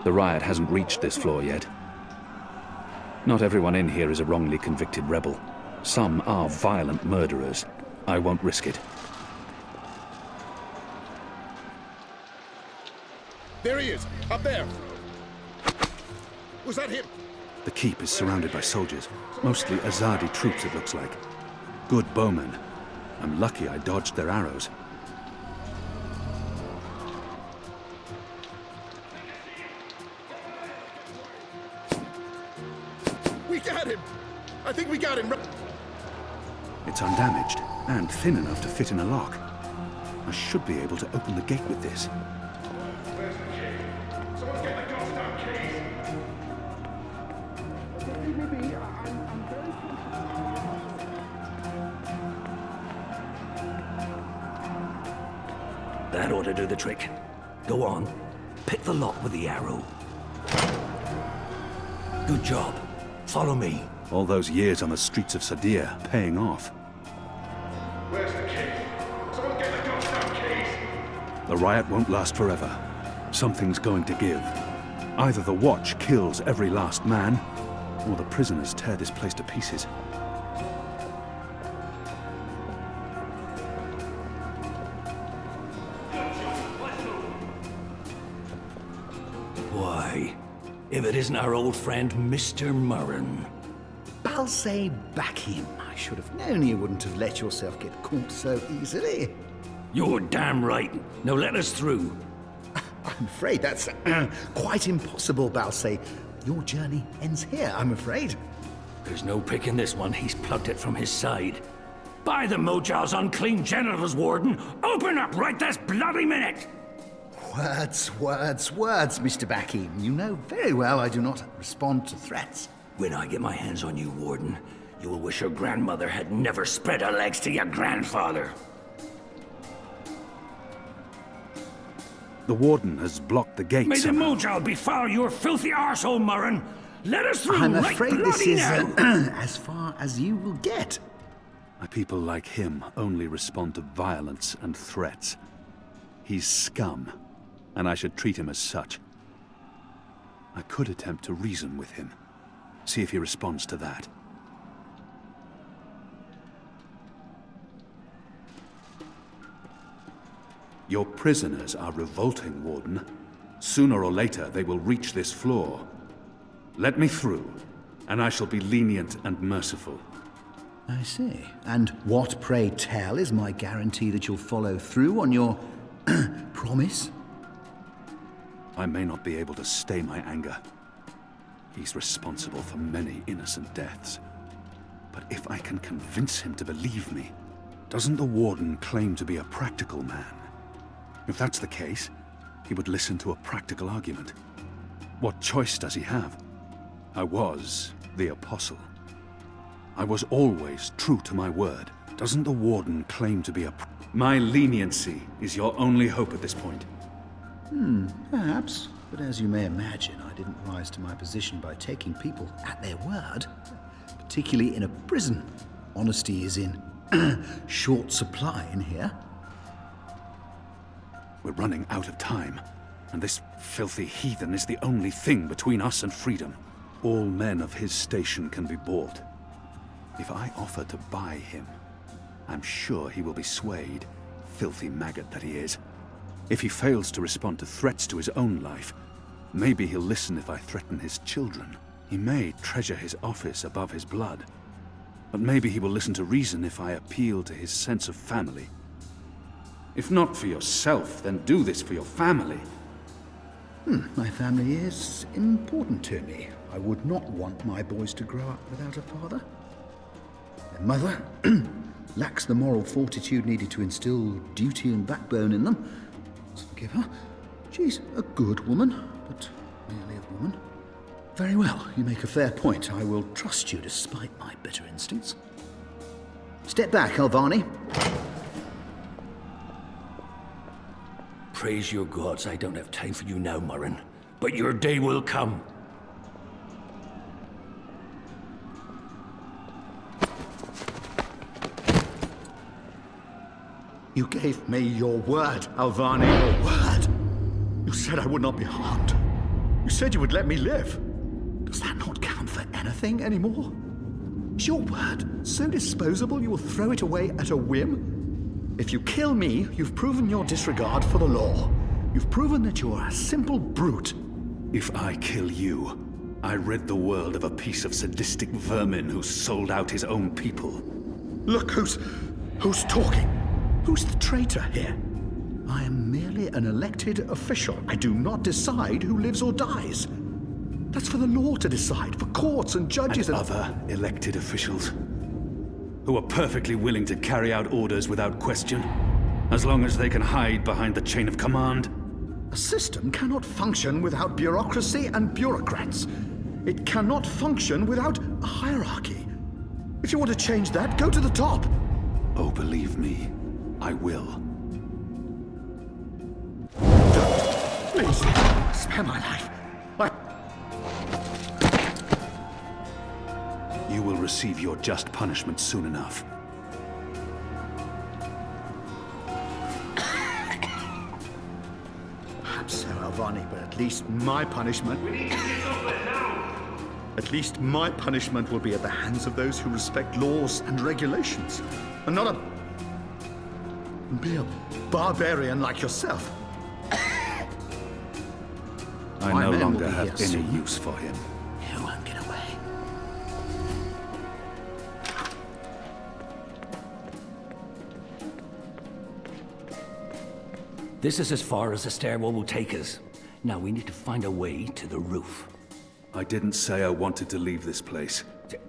The riot hasn't reached this floor yet. Not everyone in here is a wrongly convicted rebel. Some are violent murderers. I won't risk it. There he is, up there. Was that him? The keep is surrounded by soldiers, mostly Azadi troops it looks like. Good bowmen. I'm lucky I dodged their arrows. We got him! I think we got him. It's undamaged, and thin enough to fit in a lock. I should be able to open the gate with this. Where's the kid? Someone get the goddamn keys. That ought to do the trick. Go on. Pick the lock with the arrow. Good job. Follow me. All those years on the streets of Sadia paying off. Where's the kid? Someone get the goddamn keys. The riot won't last forever. Something's going to give. Either the Watch kills every last man, or the prisoners tear this place to pieces. Why, if it isn't our old friend, Mr. Murren. Balsay Bakim. I should have known you wouldn't have let yourself get caught so easily. You're damn right. Now let us through. I'm afraid that's quite impossible, Balsay. Your journey ends here, I'm afraid. There's no picking this one. He's plucked it from his side. By the Mojal's unclean genitals, Warden! Open up right this bloody minute! Words, Mr. Bakim. You know very well I do not respond to threats. When I get my hands on you, Warden, you will wish your grandmother had never spread her legs to your grandfather. The Warden has blocked the gate May somehow. the Mojal befoul your filthy arsehole, Murren! Let us through I'm right afraid this bloody is now! as far as you will get. My people like him only respond to violence and threats. He's scum, and I should treat him as such. I could attempt to reason with him, see if he responds to that. Your prisoners are revolting, Warden. Sooner or later, they will reach this floor. Let me through, and I shall be lenient and merciful. I see. And what, pray tell, is my guarantee that you'll follow through on your promise? I may not be able to stay my anger. He's responsible for many innocent deaths. But if I can convince him to believe me, doesn't the Warden claim to be a practical man? If that's the case, he would listen to a practical argument. What choice does he have? I was the Apostle. I was always true to my word. Doesn't the Warden claim to be a... My leniency is your only hope at this point. Perhaps. But as you may imagine, I didn't rise to my position by taking people at their word. Particularly in a prison. Honesty is in short supply in here. We're running out of time, and this filthy heathen is the only thing between us and freedom. All men of his station can be bought. If I offer to buy him, I'm sure he will be swayed, filthy maggot that he is. If he fails to respond to threats to his own life, maybe he'll listen if I threaten his children. He may treasure his office above his blood, but maybe he will listen to reason if I appeal to his sense of family. If not for yourself, then do this for your family. My family is important to me. I would not want my boys to grow up without a father. Their mother lacks the moral fortitude needed to instill duty and backbone in them. Forgive her. She's a good woman, but merely a woman. Very well, you make a fair point. I will trust you despite my bitter instincts. Step back, Alvane. Praise your gods, I don't have time for you now, Murren. But your day will come. You gave me your word, Alvane, your word. You said I would not be harmed. You said you would let me live. Does that not count for anything anymore? Is your word so disposable you will throw it away at a whim? If you kill me, you've proven your disregard for the law. You've proven that you're a simple brute. If I kill you, I rid the world of a piece of sadistic vermin who sold out his own people. Look who's talking. Who's the traitor here? I am merely an elected official. I do not decide who lives or dies. That's for the law to decide, for courts and judges and other elected officials who are perfectly willing to carry out orders without question, as long as they can hide behind the chain of command. A system cannot function without bureaucracy and bureaucrats. It cannot function without a hierarchy. If you want to change that, go to the top. Oh, believe me, I will. Don't. Please, spare my life. You will receive your just punishment soon enough. Perhaps so, Alvane, but at least my punishment... We need to get somewhere now! At least my punishment will be at the hands of those who respect laws and regulations, and not be a barbarian like yourself. I no longer have any use for him. You won't get away. This is as far as the stairwell will take us. Now we need to find a way to the roof. I didn't say I wanted to leave this place.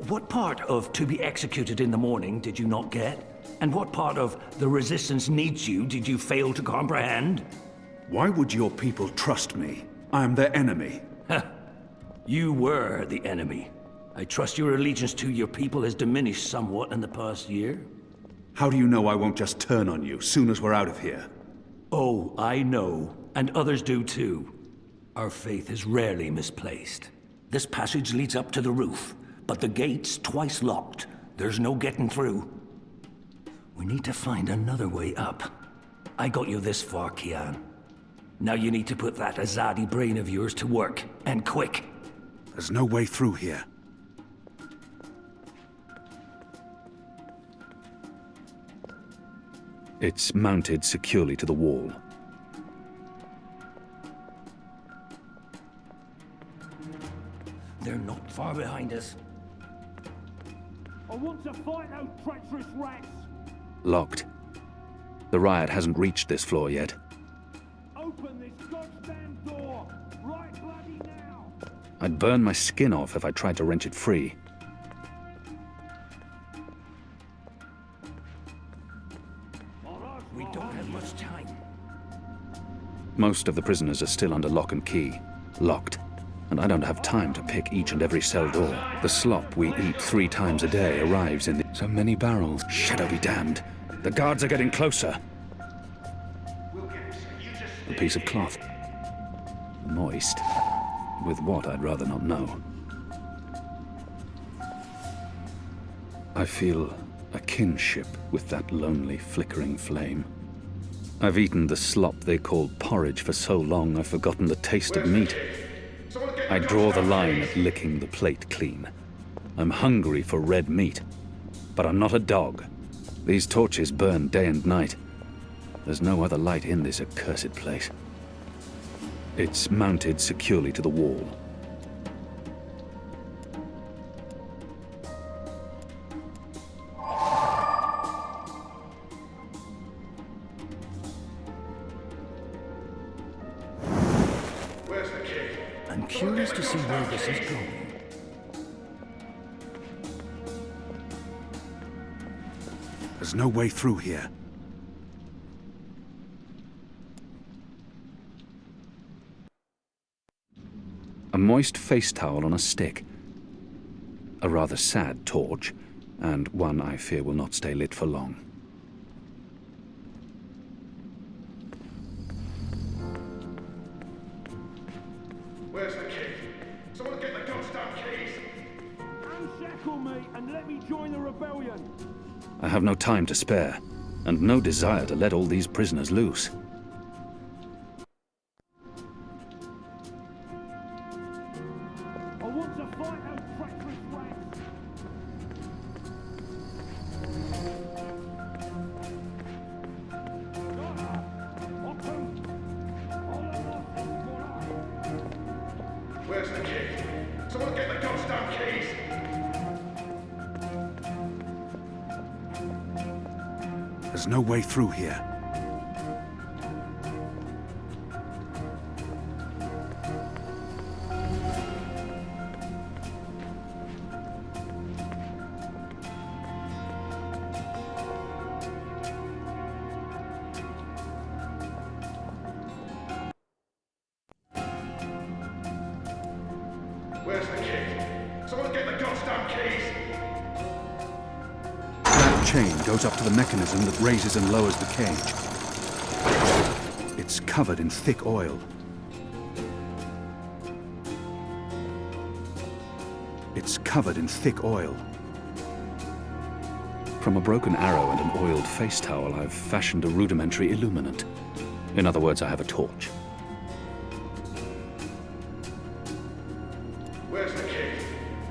What part of to be executed in the morning did you not get? And what part of the resistance needs you did you fail to comprehend? Why would your people trust me? I'm their enemy. You were the enemy. I trust your allegiance to your people has diminished somewhat in the past year. How do you know I won't just turn on you soon as we're out of here? Oh, I know. And others do too. Our faith is rarely misplaced. This passage leads up to the roof, but the gate's twice locked. There's no getting through. We need to find another way up. I got you this far, Kian. Now you need to put that Azadi brain of yours to work, and quick. There's no way through here. It's mounted securely to the wall. They're not far behind us. I want to fight those treacherous rats! Locked. The riot hasn't reached this floor yet. Open this goddamn door! I'd burn my skin off if I tried to wrench it free. We don't have much time. Most of the prisoners are still under lock and key, locked, and I don't have time to pick each and every cell door. The slop we eat 3 times a day arrives in so many barrels. Shadow be damned. The guards are getting closer. A piece of cloth. Moist. With what, I'd rather not know. I feel a kinship with that lonely, flickering flame. I've eaten the slop they call porridge for so long I've forgotten the taste of meat. I draw the line at licking the plate clean. I'm hungry for red meat, but I'm not a dog. These torches burn day and night. There's no other light in this accursed place. It's mounted securely to the wall. Where's the key? I'm curious to see where this is going. There's no way through here. A moist face towel on a stick. A rather sad torch, and one I fear will not stay lit for long. Where's the key? Someone get the goddamn keys! Unshackle me and let me join the rebellion. I have no time to spare, and no desire to let all these prisoners loose. I want to fight those treacherous rats. Where's the key? Someone get the goddamn keys! There's no way through here. Where's the key? Someone get the goddamn keys! That chain goes up to the mechanism that raises and lowers the cage. It's covered in thick oil. It's covered in thick oil. From a broken arrow and an oiled face towel, I've fashioned a rudimentary illuminant. In other words, I have a torch. Where's the key?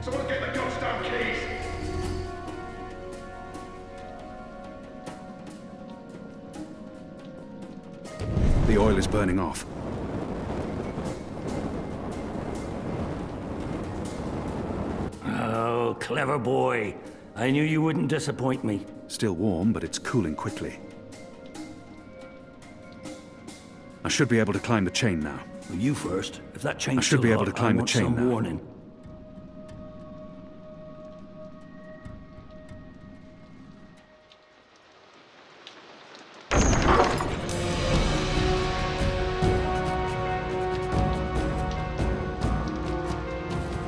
Someone get the goddamn keys! The oil is burning off. Oh, clever boy. I knew you wouldn't disappoint me. Still warm, but it's cooling quickly. I should be able to climb the chain now. Well, you first. If that chain's I should be still able to hot, climb I the want chain some now. warning.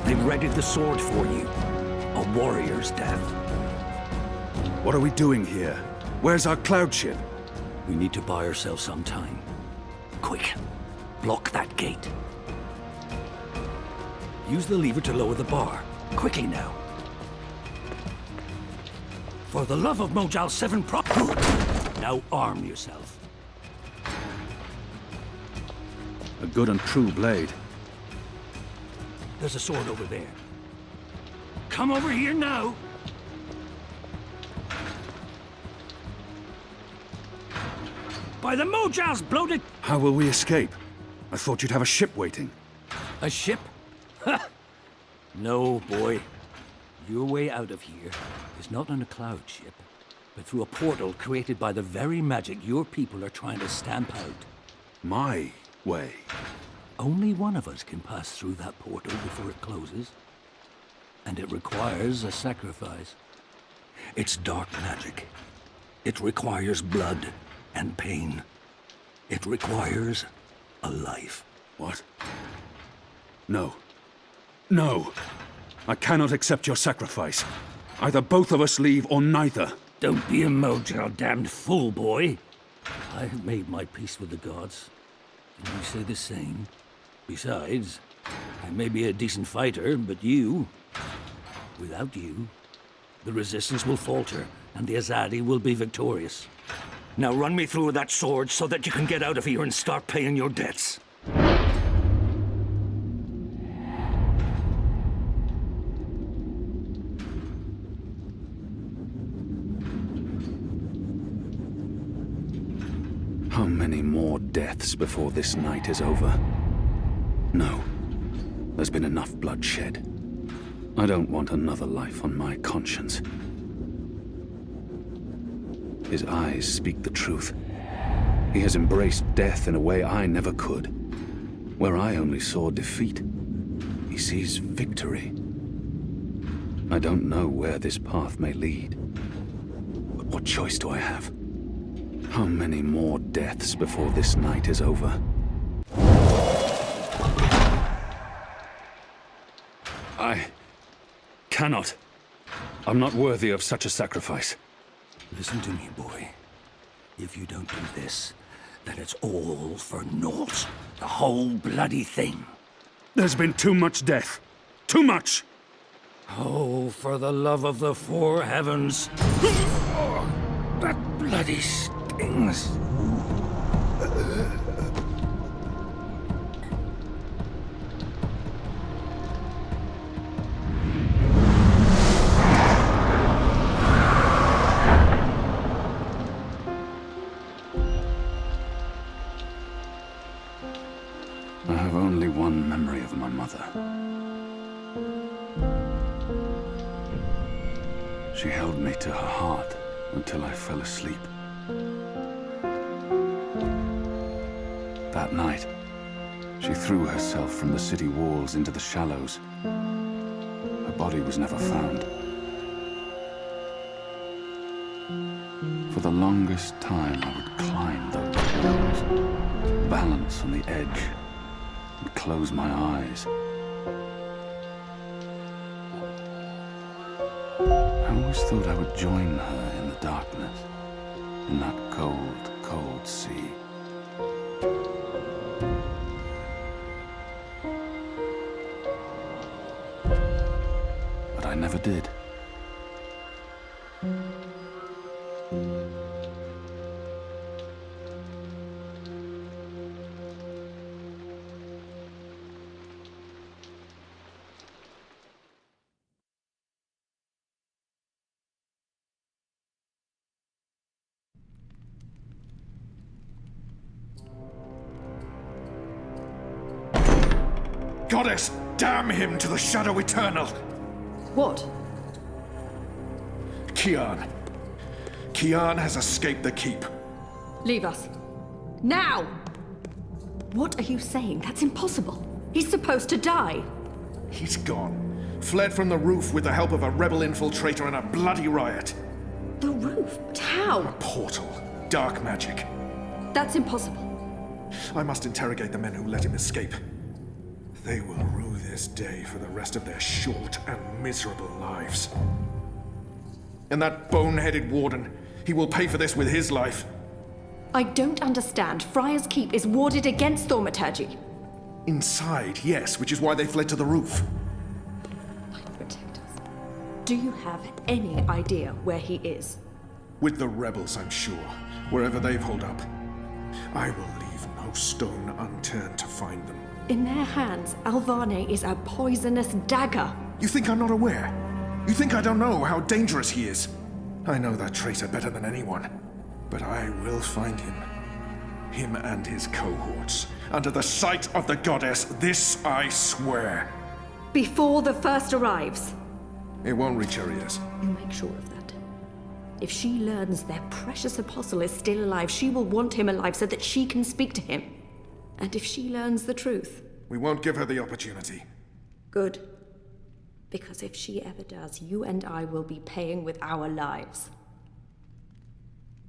They've readied the sword for you. A warrior's death. What are we doing here? Where's our cloud ship? We need to buy ourselves some time. Quick, block that gate. Use the lever to lower the bar. Quickly now. For the love of Mojal 7 Pro... Good. Now arm yourself. A good and true blade. There's a sword over there. Come over here now. By the Mojal's bloated... How will we escape? I thought you'd have a ship waiting. A ship? Ha! No, boy. Your way out of here is not on a cloud ship, but through a portal created by the very magic your people are trying to stamp out. My way. Only one of us can pass through that portal before it closes. And it requires a sacrifice. It's dark magic. It requires blood and pain. It requires a life. What? No. No! I cannot accept your sacrifice. Either both of us leave or neither. Don't be a mojo damned fool, boy. I have made my peace with the gods. Can you say the same? Besides, I may be a decent fighter, but without you, the resistance will falter, and the Azadi will be victorious. Now run me through that sword so that you can get out of here and start paying your debts. How many more deaths before this night is over? No. There's been enough bloodshed. I don't want another life on my conscience. His eyes speak the truth. He has embraced death in a way I never could. Where I only saw defeat, he sees victory. I don't know where this path may lead. But what choice do I have? How many more deaths before this night is over? I cannot. I'm not worthy of such a sacrifice. Listen to me, boy. If you don't do this, then it's all for naught. The whole bloody thing. There's been too much death. Too much! Oh, for the love of the four heavens. Oh, that bloody stings. I have only one memory of my mother. She held me to her heart until I fell asleep. That night, she threw herself from the city walls into the shallows. Her body was never found. For the longest time, I would climb those shallows, balance on the edge, and close my eyes. I always thought I would join her in the darkness, in that cold, cold sea. But I never did. Goddess, damn him to the Shadow Eternal! What? Kian. Kian has escaped the keep. Leave us. Now! What are you saying? That's impossible. He's supposed to die. He's gone. Fled from the roof with the help of a rebel infiltrator in a bloody riot. The roof? But how? A portal. Dark magic. That's impossible. I must interrogate the men who let him escape. They will rue this day for the rest of their short and miserable lives. And that bone-headed warden, he will pay for this with his life. I don't understand. Friar's Keep is warded against thaumaturgy. Inside, yes, which is why they fled to the roof. Protect us. Do you have any idea where he is? With the rebels, I'm sure. Wherever they've holed up. I will leave no stone unturned to find them. In their hands, Alvane is a poisonous dagger. You think I'm not aware? You think I don't know how dangerous he is? I know that traitor better than anyone. But I will find him. Him and his cohorts. Under the sight of the goddess, this I swear. Before the first arrives. It won't reach her ears. You make sure of that. If she learns their precious apostle is still alive, she will want him alive so that she can speak to him. And if she learns the truth, We won't give her the opportunity. Good. Because if she ever does, you and I will be paying with our lives.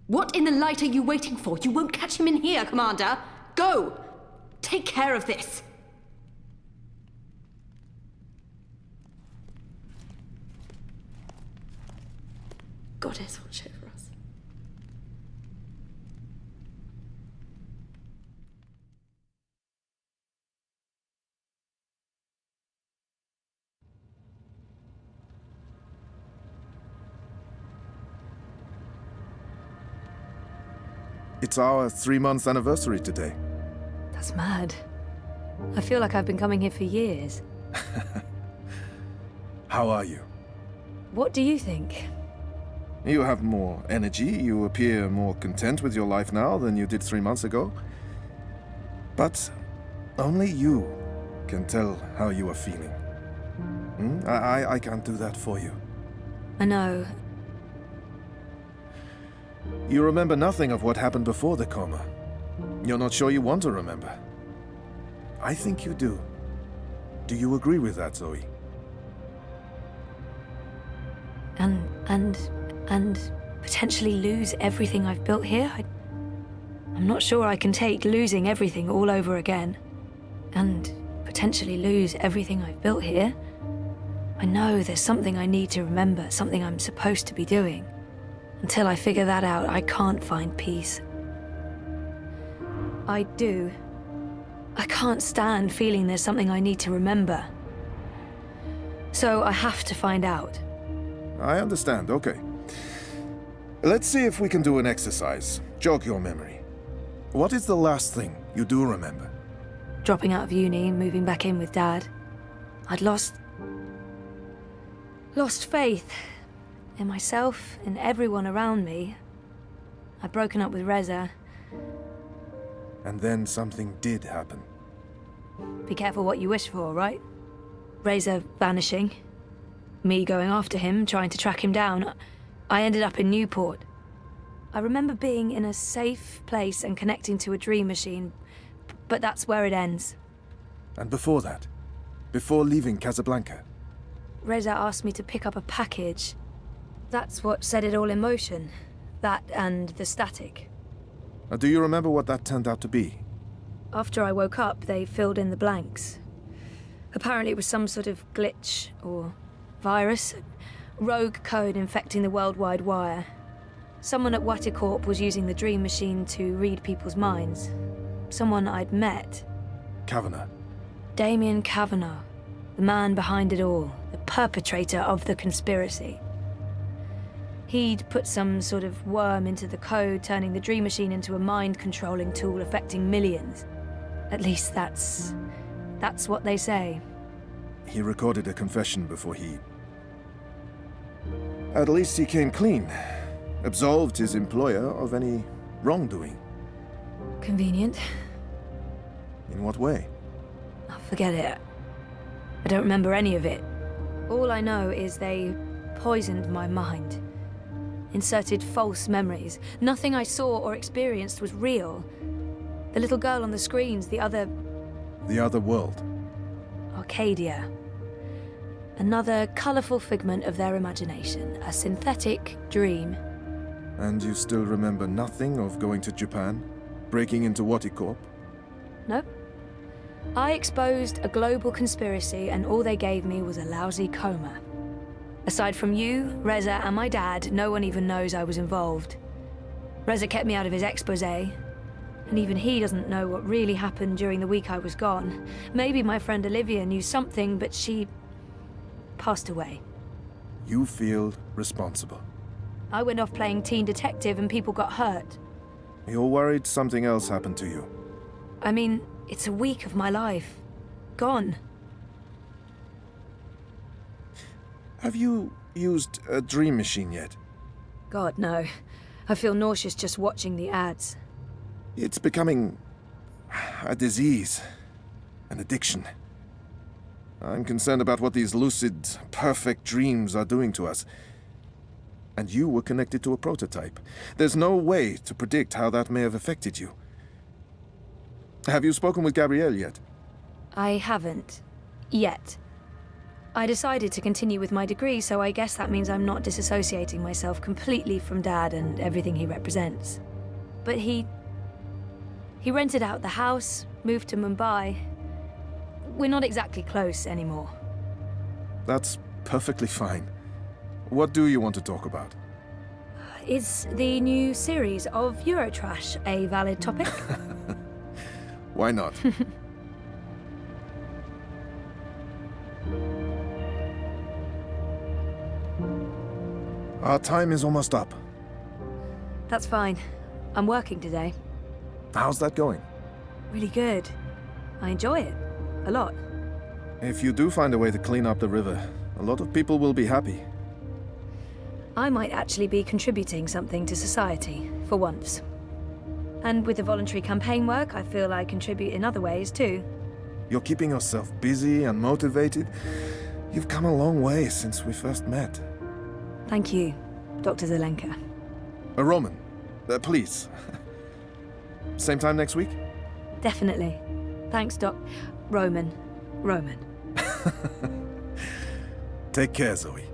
What in the light are you waiting for? You won't catch him in here, Commander! Go! Take care of this! Goddess, watch over us. It's our 3-month anniversary today. That's mad. I feel like I've been coming here for years. How are you? What do you think? You have more energy, you appear more content with your life now than you did 3 months ago. But only you can tell how you are feeling. I can't do that for you. I know. You remember nothing of what happened before the coma. You're not sure you want to remember. I think you do. Do you agree with that, Zoe? And potentially lose everything I've built here? I'm not sure I can take losing everything all over again. And potentially lose everything I've built here. I know there's something I need to remember, something I'm supposed to be doing. Until I figure that out, I can't find peace. I do. I can't stand feeling there's something I need to remember. So I have to find out. I understand, okay. Let's see if we can do an exercise. Jog your memory. What is the last thing you do remember? Dropping out of uni, moving back in with Dad. I'd lost faith in myself, in everyone around me. I'd broken up with Reza. And then something did happen. Be careful what you wish for, right? Reza vanishing. Me going after him, trying to track him down. I ended up in Newport. I remember being in a safe place and connecting to a dream machine, but that's where it ends. And before that? Before leaving Casablanca? Reza asked me to pick up a package. That's what set it all in motion. That and the static. Do you remember what that turned out to be? After I woke up, they filled in the blanks. Apparently it was some sort of glitch or virus, rogue code infecting the worldwide wire. Someone at Waticorp was using the dream machine to read people's minds. Someone I'd met. Kavanagh. Damien Kavanagh, the man behind it all, the perpetrator of the conspiracy. He'd put some sort of worm into the code, turning the dream machine into a mind-controlling tool affecting millions. At least that's what they say. He recorded a confession before he... At least he came clean. Absolved his employer of any wrongdoing. Convenient. In what way? Oh, forget it. I don't remember any of it. All I know is they poisoned my mind. Inserted false memories. Nothing I saw or experienced was real. The little girl on the screens, the other... The other world. Arcadia. Another colourful figment of their imagination. A synthetic dream. And you still remember nothing of going to Japan? Breaking into Waticorp? Nope. I exposed a global conspiracy and all they gave me was a lousy coma. Aside from you, Reza, and my dad, no one even knows I was involved. Reza kept me out of his exposé, and even he doesn't know what really happened during the week I was gone. Maybe my friend Olivia knew something, but she passed away. You feel responsible. I went off playing teen detective and people got hurt. You're worried something else happened to you. I mean, it's a week of my life. Gone. Have you used a dream machine yet? God, no. I feel nauseous just watching the ads. It's becoming a disease, an addiction. I'm concerned about what these lucid, perfect dreams are doing to us. And you were connected to a prototype. There's no way to predict how that may have affected you. Have you spoken with Gabrielle yet? I haven't. Yet. I decided to continue with my degree, so I guess that means I'm not disassociating myself completely from Dad and everything he represents. But he rented out the house, moved to Mumbai. We're not exactly close anymore. That's perfectly fine. What do you want to talk about? Is the new series of Eurotrash a valid topic? Why not? Our time is almost up. That's fine. I'm working today. How's that going? Really good. I enjoy it. A lot. If you do find a way to clean up the river, a lot of people will be happy. I might actually be contributing something to society, for once. And with the voluntary campaign work, I feel I contribute in other ways too. You're keeping yourself busy and motivated. You've come a long way since we first met. Thank you, Dr. Zelenka. Roman, please. Same time next week? Definitely. Thanks, Roman. Take care, Zoe.